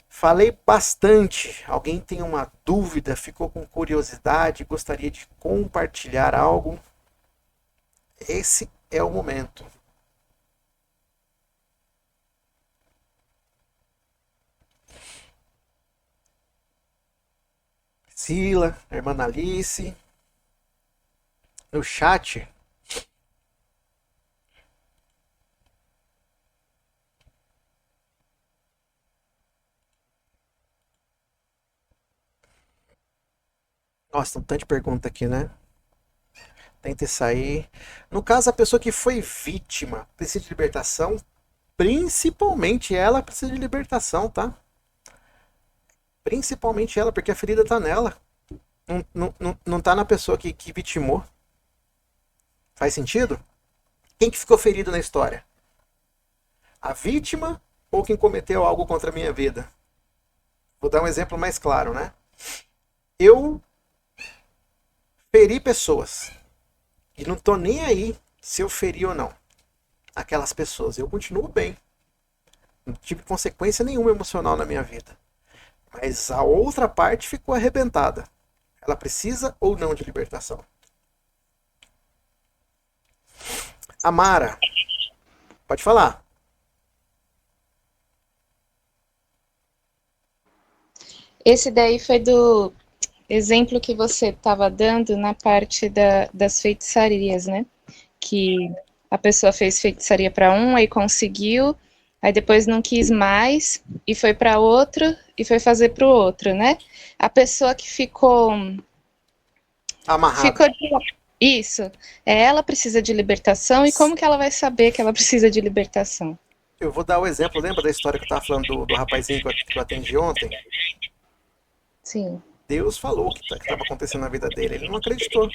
Falei bastante. Alguém tem uma dúvida, ficou com curiosidade, gostaria de compartilhar algo? Esse é o momento. Sila, irmã Alice. no chat. Nossa, tem um tanto de pergunta aqui, né? Tente sair. No caso, a pessoa que foi vítima precisa de libertação. Principalmente ela precisa de libertação, tá? Principalmente ela, porque a ferida tá nela. Não tá na pessoa que vitimou. Faz sentido? Quem que ficou ferido na história? A vítima ou quem cometeu algo contra a minha vida? Vou dar um exemplo mais claro, né? Eu feri pessoas. E não tô nem aí se eu feri ou não aquelas pessoas. Eu continuo bem. Não tive consequência nenhuma emocional na minha vida. Mas a outra parte ficou arrebentada. Ela precisa ou não de libertação? Amara, pode falar. Esse daí foi do exemplo que você estava dando na parte das feitiçarias, né? Que a pessoa fez feitiçaria para um, aí conseguiu, aí depois não quis mais, e foi para outro, e foi fazer para o outro, né? A pessoa que ficou Amarrada. Isso. Ela precisa de libertação, e como que ela vai saber que ela precisa de libertação? Eu vou dar o exemplo, lembra da história que eu estava falando do rapazinho que eu atendi ontem? Sim. Deus falou o que estava acontecendo na vida dele. Ele não acreditou.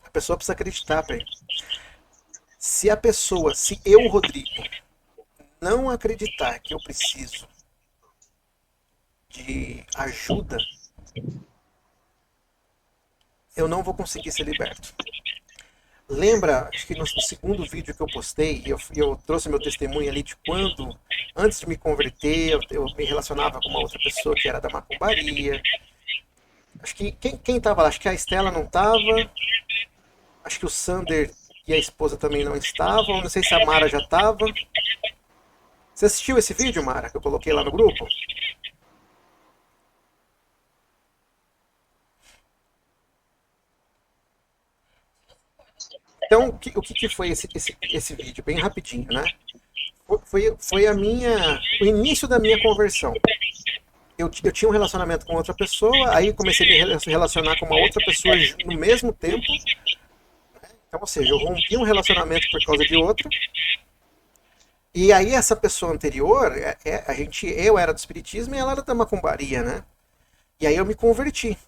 A pessoa precisa acreditar, Pai. Se eu, Rodrigo, não acreditar que eu preciso de ajuda, eu não vou conseguir ser liberto. Lembra, acho que no segundo vídeo que eu postei, eu trouxe meu testemunho ali de quando, antes de me converter, eu me relacionava com uma outra pessoa que era da macumbaria. Acho que quem tava lá? Acho que a Estela não tava. Acho que o Sander e a esposa também não estavam. Não sei se a Mara já tava. Você assistiu esse vídeo, Mara, que eu coloquei lá no grupo? Então, o que foi esse vídeo? Bem rapidinho, né? Foi o início da minha conversão. Eu tinha um relacionamento com outra pessoa, aí comecei a me relacionar com uma outra pessoa no mesmo tempo. Então, ou seja, eu rompi um relacionamento por causa de outro. E aí essa pessoa anterior, eu era do espiritismo e ela era da macumbaria, né? E aí eu me converti.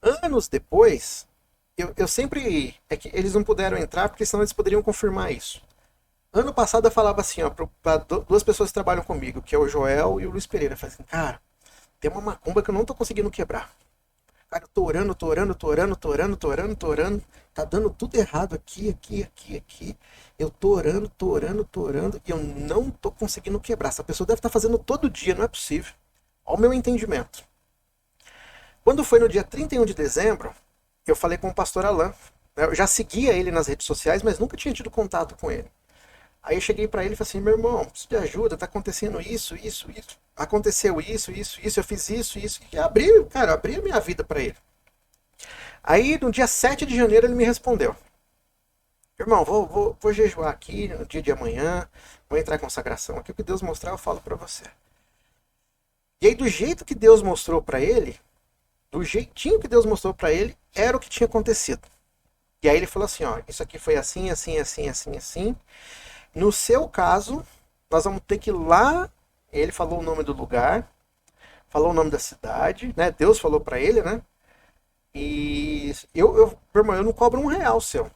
Anos depois, eu sempre... É que eles não puderam entrar porque senão eles poderiam confirmar isso. Ano passado eu falava assim, ó, para duas pessoas que trabalham comigo, que é o Joel e o Luiz Pereira. Eu falei assim, cara, tem uma macumba que eu não tô conseguindo quebrar. Cara, eu tô orando. Tá dando tudo errado aqui. Eu tô orando. E eu não tô conseguindo quebrar. Essa pessoa deve estar fazendo todo dia, não é possível. Olha o meu entendimento. Quando foi no dia 31 de dezembro, eu falei com o pastor Alain. Eu já seguia ele nas redes sociais, mas nunca tinha tido contato com ele. Aí eu cheguei para ele e falei assim, meu irmão, preciso de ajuda, tá acontecendo isso. Aconteceu isso, eu fiz isso. E abri a minha vida para ele. Aí no dia 7 de janeiro ele me respondeu. Irmão, vou jejuar aqui no dia de amanhã, vou entrar em consagração aqui, o que Deus mostrar eu falo para você. E aí do jeito que Deus mostrou para ele, do jeitinho que Deus mostrou para ele, era o que tinha acontecido. E aí ele falou assim, ó, isso aqui foi assim. No seu caso, nós vamos ter que ir lá. Ele falou o nome do lugar, falou o nome da cidade, né? Deus falou para ele, né? E meu irmão, eu não cobro R$1 seu,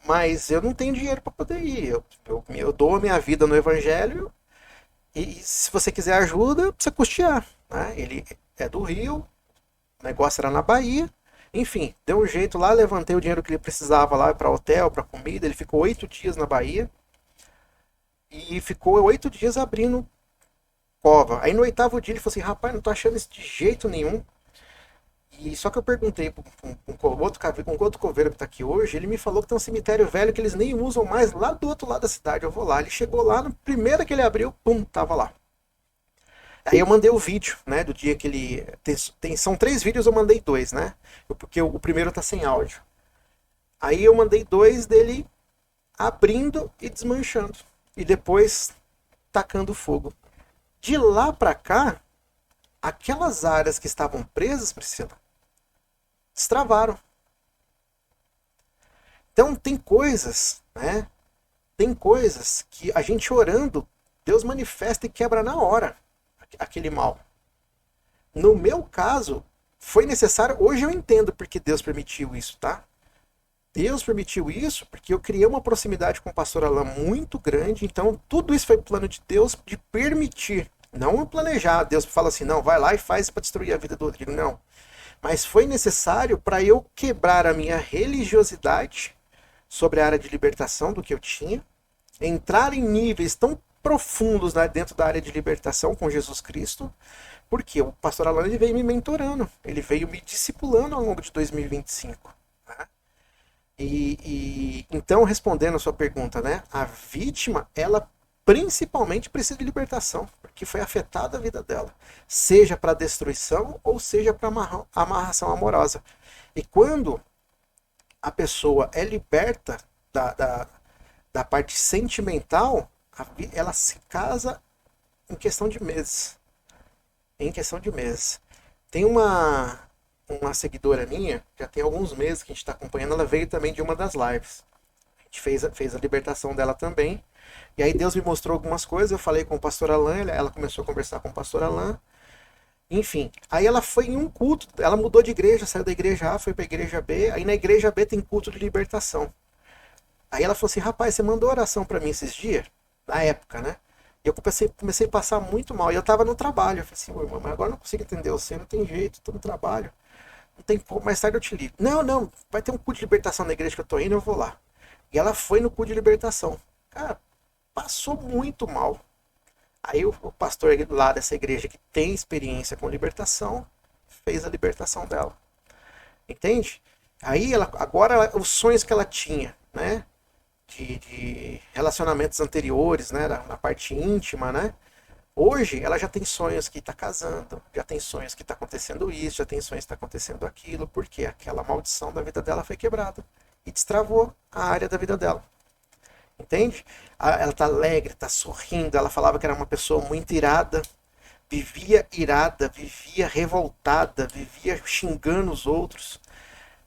mas eu não tenho dinheiro para poder ir. Eu dou a minha vida no Evangelho e se você quiser ajuda, precisa custear, né? Ele é do Rio, o negócio era na Bahia. Enfim, deu um jeito lá, levantei o dinheiro que ele precisava lá para hotel, para comida. Ele ficou 8 dias na Bahia. E ficou 8 dias abrindo cova. Aí no 8º dia ele falou assim, rapaz, não tô achando isso de jeito nenhum. E só que eu perguntei com outro coveiro que tá aqui hoje, ele me falou que tem um cemitério velho que eles nem usam mais lá do outro lado da cidade. Eu vou lá. Ele chegou lá, na primeira que ele abriu, pum, tava lá. Aí eu mandei o vídeo, né, do dia que ele... são 3 vídeos, eu mandei 2, né? Porque o primeiro tá sem áudio. Aí eu mandei 2 dele abrindo e desmanchando. E depois tacando fogo. De lá pra cá, aquelas áreas que estavam presas, Priscila, destravaram. Então tem coisas, né? Tem coisas que a gente orando, Deus manifesta e quebra na hora aquele mal. No meu caso, foi necessário, hoje eu entendo porque Deus permitiu isso, tá? Deus permitiu isso porque eu criei uma proximidade com o pastor Alain muito grande, então tudo isso foi plano de Deus de permitir, não planejar. Deus fala assim, não, vai lá e faz para destruir a vida do Rodrigo, não. Mas foi necessário para eu quebrar a minha religiosidade sobre a área de libertação do que eu tinha, entrar em níveis tão profundos dentro da área de libertação com Jesus Cristo, porque o pastor Alain ele veio me mentorando, ele veio me discipulando ao longo de 2025. Né? Então, respondendo a sua pergunta, né, a vítima, ela principalmente precisa de libertação, porque foi afetada a vida dela, seja para destruição ou seja para amarração amorosa. E quando a pessoa é liberta da parte sentimental, ela se casa em questão de meses. Em questão de meses. Tem uma seguidora minha, já tem alguns meses que a gente está acompanhando, ela veio também de uma das lives. A gente fez a libertação dela também. E aí Deus me mostrou algumas coisas, eu falei com o pastor Alain, ela começou a conversar com o pastor Alain. Enfim, aí ela foi em um culto, ela mudou de igreja, saiu da igreja A, foi para a igreja B, aí na igreja B tem culto de libertação. Aí ela falou assim, rapaz, você mandou oração para mim esses dias? Na época, né? E eu comecei a passar muito mal, e eu tava no trabalho, eu falei assim, irmão, mas agora eu não consigo entender você, não tem jeito, tô no trabalho, não tem como, mais tarde eu te ligo. Não, vai ter um culto de libertação na igreja que eu tô indo, eu vou lá. E ela foi no culto de libertação. Cara, passou muito mal. Aí o pastor lá dessa igreja que tem experiência com libertação, fez a libertação dela. Entende? Aí agora os sonhos que ela tinha, né? De relacionamentos anteriores, né? Na parte íntima, né? Hoje ela já tem sonhos que está casando, já tem sonhos que está acontecendo isso, já tem sonhos que está acontecendo aquilo, porque aquela maldição da vida dela foi quebrada e destravou a área da vida dela. Entende? Ela tá alegre, tá sorrindo. Ela falava que era uma pessoa muito irada, vivia revoltada, vivia xingando os outros.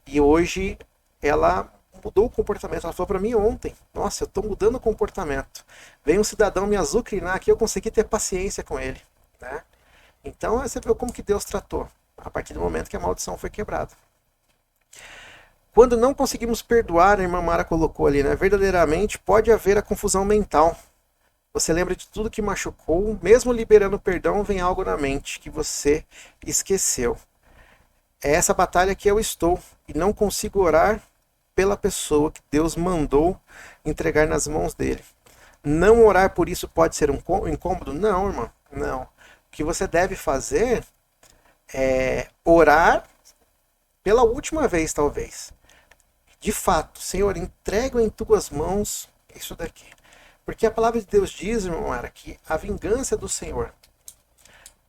E hoje ela mudou o comportamento. Ela falou para mim ontem, nossa, eu tô mudando o comportamento. Veio um cidadão me azucrinar aqui, eu consegui ter paciência com ele. Né? Então você vê como que Deus tratou, a partir do momento que a maldição foi quebrada. Quando não conseguimos perdoar, a irmã Mara colocou ali, né? Verdadeiramente pode haver a confusão mental. Você lembra de tudo que machucou, mesmo liberando perdão, vem algo na mente que você esqueceu. É essa batalha que eu estou e não consigo orar pela pessoa que Deus mandou entregar nas mãos dele. Não orar por isso pode ser um incômodo? Não, irmão, não. O que você deve fazer é orar pela última vez, talvez. De fato, Senhor, entrego em tuas mãos isso daqui. Porque a palavra de Deus diz, irmão, que a vingança é do Senhor.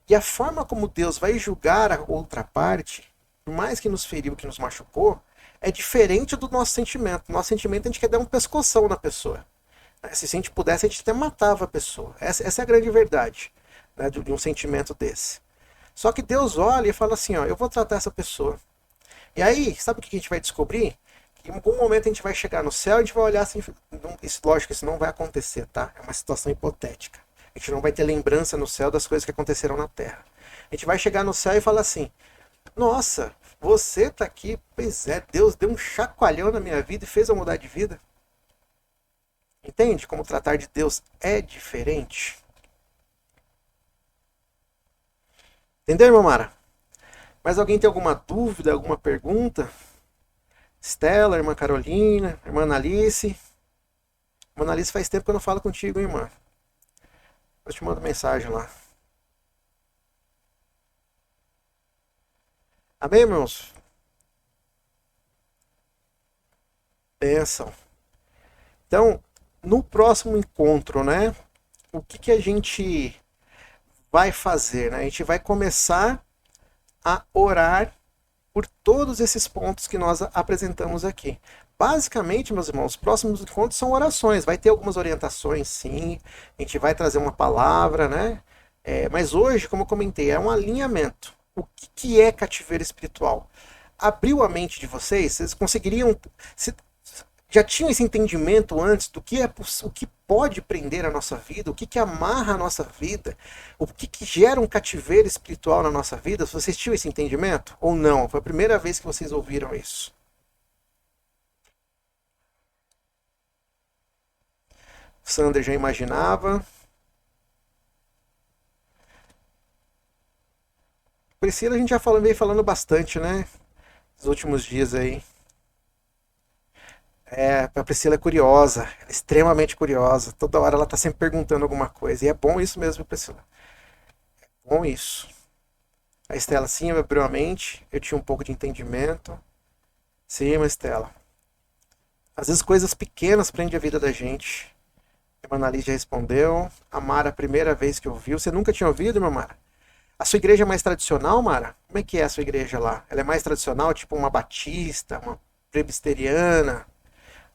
E a forma como Deus vai julgar a outra parte, por mais que nos feriu, que nos machucou, é diferente do nosso sentimento. Nosso sentimento a gente quer dar um pescoção na pessoa. Se a gente pudesse, a gente até matava a pessoa. Essa é a grande verdade, né, de um sentimento desse. Só que Deus olha e fala assim, ó, eu vou tratar essa pessoa. E aí, sabe o que a gente vai descobrir? Em algum momento a gente vai chegar no céu e a gente vai olhar assim, lógico que isso não vai acontecer, tá? É uma situação hipotética. A gente não vai ter lembrança no céu das coisas que aconteceram na terra. A gente vai chegar no céu e falar assim, nossa, você tá aqui, pois é, Deus deu um chacoalhão na minha vida e fez eu mudar de vida. Entende como tratar de Deus é diferente? Entendeu, irmã Mara? Mas alguém tem alguma dúvida, alguma pergunta? Estela, irmã Carolina, irmã Analice. Irmã Analice, faz tempo que eu não falo contigo, hein, irmã. Eu te mando mensagem lá. Amém, irmãos? Bênção. Então, no próximo encontro, né? O que a gente vai fazer, né? A gente vai começar a orar por todos esses pontos que nós apresentamos aqui. Basicamente, meus irmãos, os próximos encontros são orações. Vai ter algumas orientações, sim. A gente vai trazer uma palavra, né? Mas hoje, como eu comentei, é um alinhamento. O que é cativeiro espiritual? Abriu a mente de vocês? Vocês conseguiriam... Já tinham esse entendimento antes do que o que pode prender a nossa vida, o que amarra a nossa vida, o que gera um cativeiro espiritual na nossa vida? Vocês tinham esse entendimento? Ou não? Foi a primeira vez que vocês ouviram isso? Sander já imaginava. Priscila a gente já veio falando bastante, né? Nos últimos dias aí. A Priscila é curiosa, ela é extremamente curiosa. Toda hora ela tá sempre perguntando alguma coisa. E é bom isso mesmo, Priscila. É bom isso. A Estela, sim, abriu a mente. Eu tinha um pouco de entendimento. Sim, mas Estela. Às vezes coisas pequenas prendem a vida da gente. A irmã Annalise já respondeu. A Mara, a primeira vez que ouviu. Você nunca tinha ouvido, irmã Mara? A sua igreja é mais tradicional, Mara? Como é que é a sua igreja lá? Ela é mais tradicional, tipo uma batista, uma presbiteriana?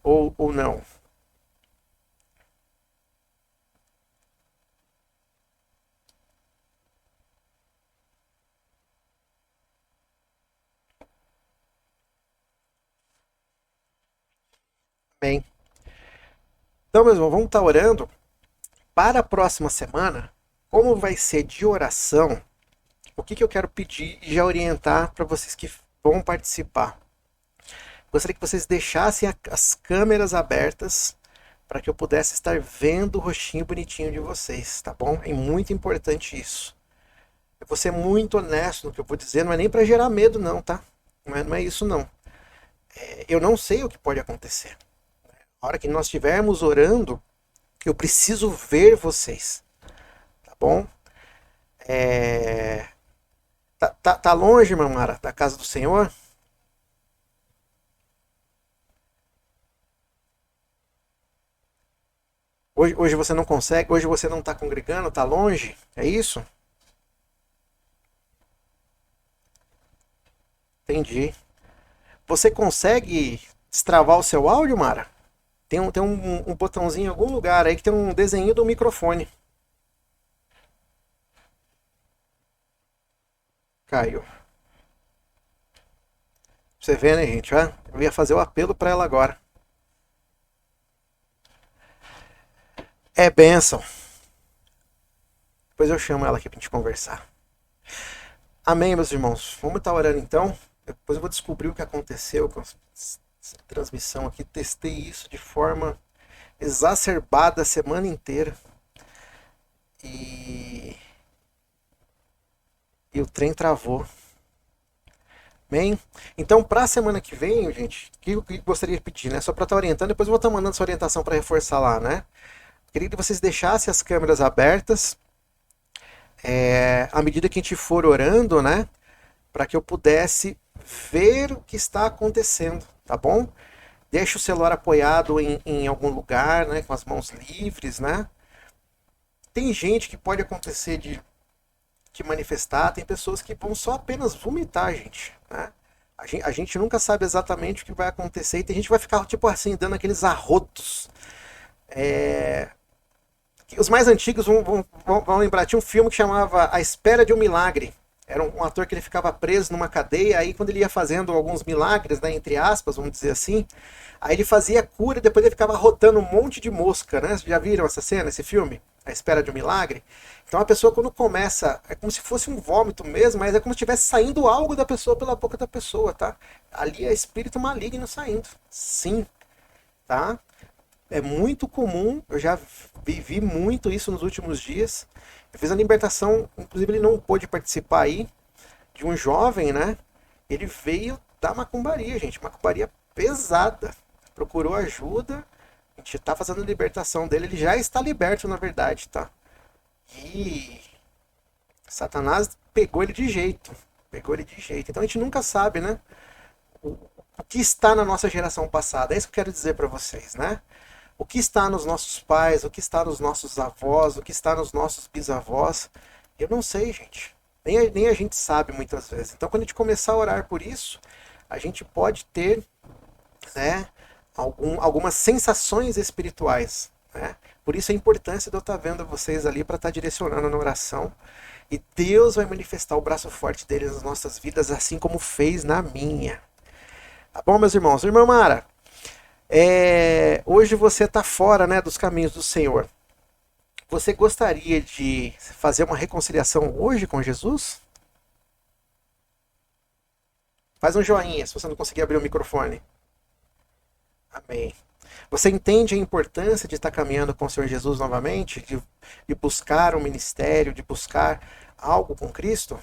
Ou não? Bem. Então, meus irmãos, vamos estar orando. Para a próxima semana, como vai ser de oração, o que eu quero pedir e já orientar para vocês que vão participar. Gostaria que vocês deixassem as câmeras abertas para que eu pudesse estar vendo o rostinho bonitinho de vocês, tá bom? É muito importante isso. Eu vou ser muito honesto no que eu vou dizer, não é nem para gerar medo não, tá? Não é isso não. Eu não sei o que pode acontecer. Na hora que nós estivermos orando, eu preciso ver vocês, tá bom? Tá longe, Mamara, da casa do Senhor? Hoje você não consegue, hoje você não está congregando, está longe, é isso? Entendi. Você consegue destravar o seu áudio, Mara? Tem um botãozinho em algum lugar aí que tem um desenho do microfone. Caiu. Você vê, né, gente? Eu ia fazer o apelo para ela agora. É bênção. Depois eu chamo ela aqui pra gente conversar. Amém, meus irmãos. Vamos estar orando então. Depois eu vou descobrir o que aconteceu com essa transmissão aqui. Testei isso de forma exacerbada a semana inteira. E o trem travou. Bem, então para a semana que vem, gente, o que eu gostaria de pedir, né? Só para estar orientando, depois eu vou estar mandando essa orientação para reforçar lá, né? Queria que vocês deixassem as câmeras abertas à medida que a gente for orando, né? Para que eu pudesse ver o que está acontecendo, tá bom? Deixa o celular apoiado em algum lugar, né? Com as mãos livres, né? Tem gente que pode acontecer de manifestar, tem pessoas que vão só apenas vomitar, gente, né? A gente nunca sabe exatamente o que vai acontecer e tem gente que vai ficar, tipo assim, dando aqueles arrotos. Os mais antigos vão lembrar, tinha um filme que chamava A Espera de um Milagre. Era um ator que ele ficava preso numa cadeia, aí quando ele ia fazendo alguns milagres, né, entre aspas, vamos dizer assim, aí ele fazia cura e depois ele ficava rotando um monte de mosca, né? Vocês já viram essa cena, esse filme? A Espera de um Milagre? Então a pessoa quando começa, é como se fosse um vômito mesmo, mas é como se estivesse saindo algo da pessoa pela boca da pessoa, tá? Ali é espírito maligno saindo. Sim, tá? É muito comum, eu já vivi muito isso nos últimos dias. Eu fiz a libertação, inclusive ele não pôde participar aí, de um jovem, né? Ele veio da macumbaria, gente, macumbaria pesada. Procurou ajuda, a gente tá fazendo a libertação dele, ele já está liberto, na verdade, tá? E Satanás pegou ele de jeito. Então a gente nunca sabe, né? O que está na nossa geração passada. É isso que eu quero dizer para vocês, né? O que está nos nossos pais, o que está nos nossos avós, o que está nos nossos bisavós. Eu não sei, gente. Nem a gente sabe muitas vezes. Então, quando a gente começar a orar por isso, a gente pode ter, né, algumas sensações espirituais, né? Por isso a importância de eu estar vendo vocês ali para estar direcionando na oração. E Deus vai manifestar o braço forte dele nas nossas vidas, assim como fez na minha. Tá bom, meus irmãos? Irmã Mara, hoje você está fora, né, dos caminhos do Senhor. Você gostaria de fazer uma reconciliação hoje com Jesus? Faz um joinha se você não conseguir abrir o microfone. Amém. Você entende a importância de estar caminhando com o Senhor Jesus novamente? De buscar um ministério, de buscar algo com Cristo?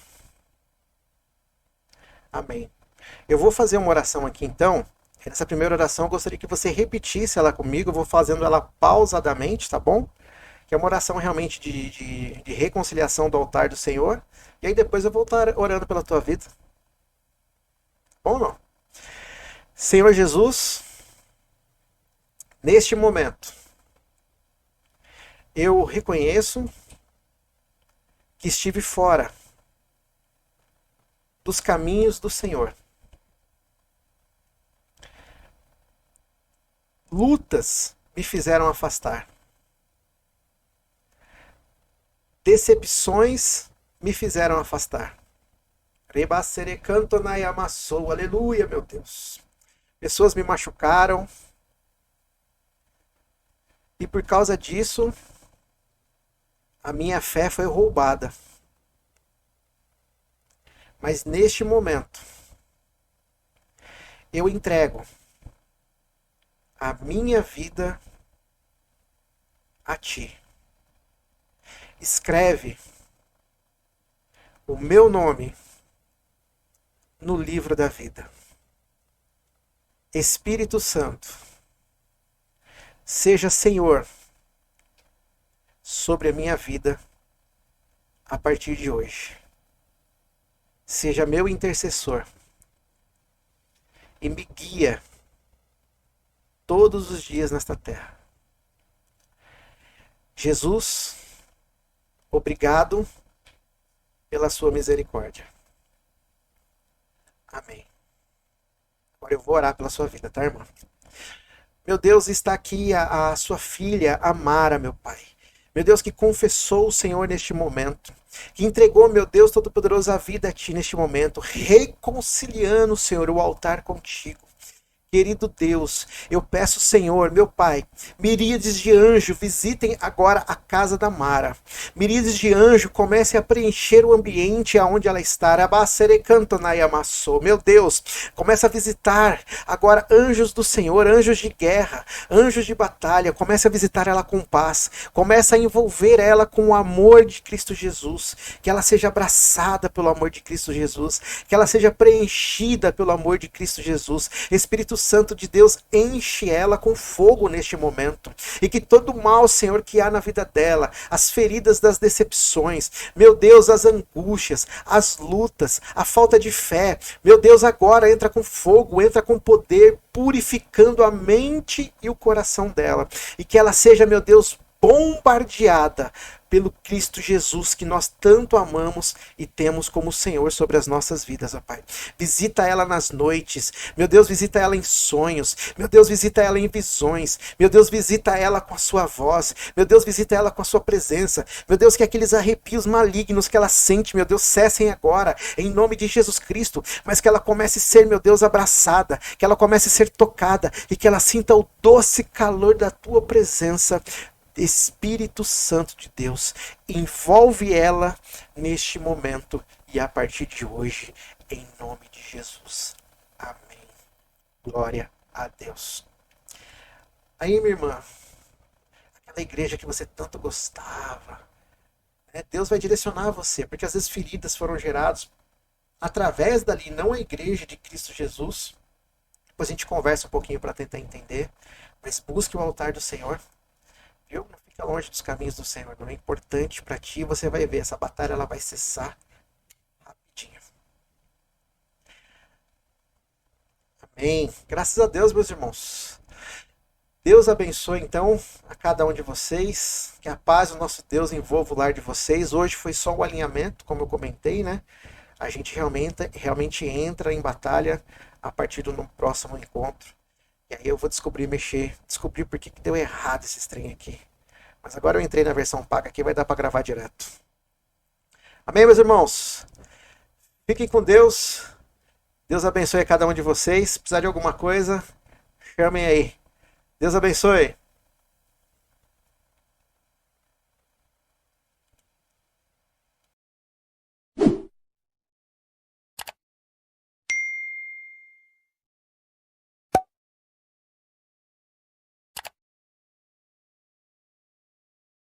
Amém. Eu vou fazer uma oração aqui então. Nessa primeira oração eu gostaria que você repetisse ela comigo. Eu vou fazendo ela pausadamente, tá bom? Que é uma oração realmente de reconciliação do altar do Senhor. E aí depois eu vou estar orando pela tua vida. Bom ou não? Senhor Jesus, neste momento, eu reconheço que estive fora dos caminhos do Senhor. Lutas me fizeram afastar. Decepções me fizeram afastar. Aleluia, meu Deus. Pessoas me machucaram. E por causa disso, a minha fé foi roubada. Mas neste momento, eu entrego a minha vida a Ti. Escreve o meu nome no livro da vida. Espírito Santo, seja Senhor sobre a minha vida a partir de hoje. Seja meu intercessor e me guia todos os dias nesta terra. Jesus, obrigado pela sua misericórdia. Amém. Agora eu vou orar pela sua vida, tá, irmã? Meu Deus, está aqui a sua filha, Amara, meu Pai. Meu Deus, que confessou o Senhor neste momento. Que entregou, meu Deus, Todo-Poderoso, a vida a Ti neste momento. Reconciliando, Senhor, o altar contigo. Querido Deus, eu peço, Senhor, meu Pai, miríades de anjos visitem agora a casa da Mara. Miríades de anjos comecem a preencher o ambiente aonde ela está. Meu Deus, começa a visitar agora anjos do Senhor, anjos de guerra, anjos de batalha. Começa a visitar ela com paz. Começa a envolver ela com o amor de Cristo Jesus. Que ela seja abraçada pelo amor de Cristo Jesus. Que ela seja preenchida pelo amor de Cristo Jesus. Espírito Santo de Deus, enche ela com fogo neste momento. E que todo mal, Senhor, que há na vida dela, as feridas das decepções, meu Deus, as angústias, as lutas, a falta de fé, meu Deus, agora entra com fogo, entra com poder, purificando a mente e o coração dela. E que ela seja, meu Deus, bombardeada pelo Cristo Jesus que nós tanto amamos e temos como Senhor sobre as nossas vidas, ó Pai. Visita ela nas noites, meu Deus, visita ela em sonhos, meu Deus, visita ela em visões, meu Deus, visita ela com a sua voz, meu Deus, visita ela com a sua presença, meu Deus, que aqueles arrepios malignos que ela sente, meu Deus, cessem agora, em nome de Jesus Cristo, mas que ela comece a ser, meu Deus, abraçada, que ela comece a ser tocada e que ela sinta o doce calor da tua presença. Espírito Santo de Deus, envolve ela neste momento e a partir de hoje, em nome de Jesus. Amém. Glória a Deus. Aí, minha irmã, aquela igreja que você tanto gostava, né? Deus vai direcionar você, porque às vezes feridas foram geradas através dali, não a igreja de Cristo Jesus. Depois a gente conversa um pouquinho para tentar entender, mas busque o altar do Senhor. Viu? Não fica longe dos caminhos do Senhor. Não é importante para ti. Você vai ver, essa batalha ela vai cessar rapidinho. Amém. Graças a Deus, meus irmãos. Deus abençoe, então, a cada um de vocês. Que a paz do nosso Deus envolva o lar de vocês. Hoje foi só o alinhamento, como eu comentei, né? A gente realmente entra em batalha a partir do próximo encontro. E aí eu vou descobrir por que deu errado esse trem aqui. Mas agora eu entrei na versão paga aqui, vai dar para gravar direto. Amém, meus irmãos? Fiquem com Deus. Deus abençoe a cada um de vocês. Se precisar de alguma coisa, chamem aí. Deus abençoe.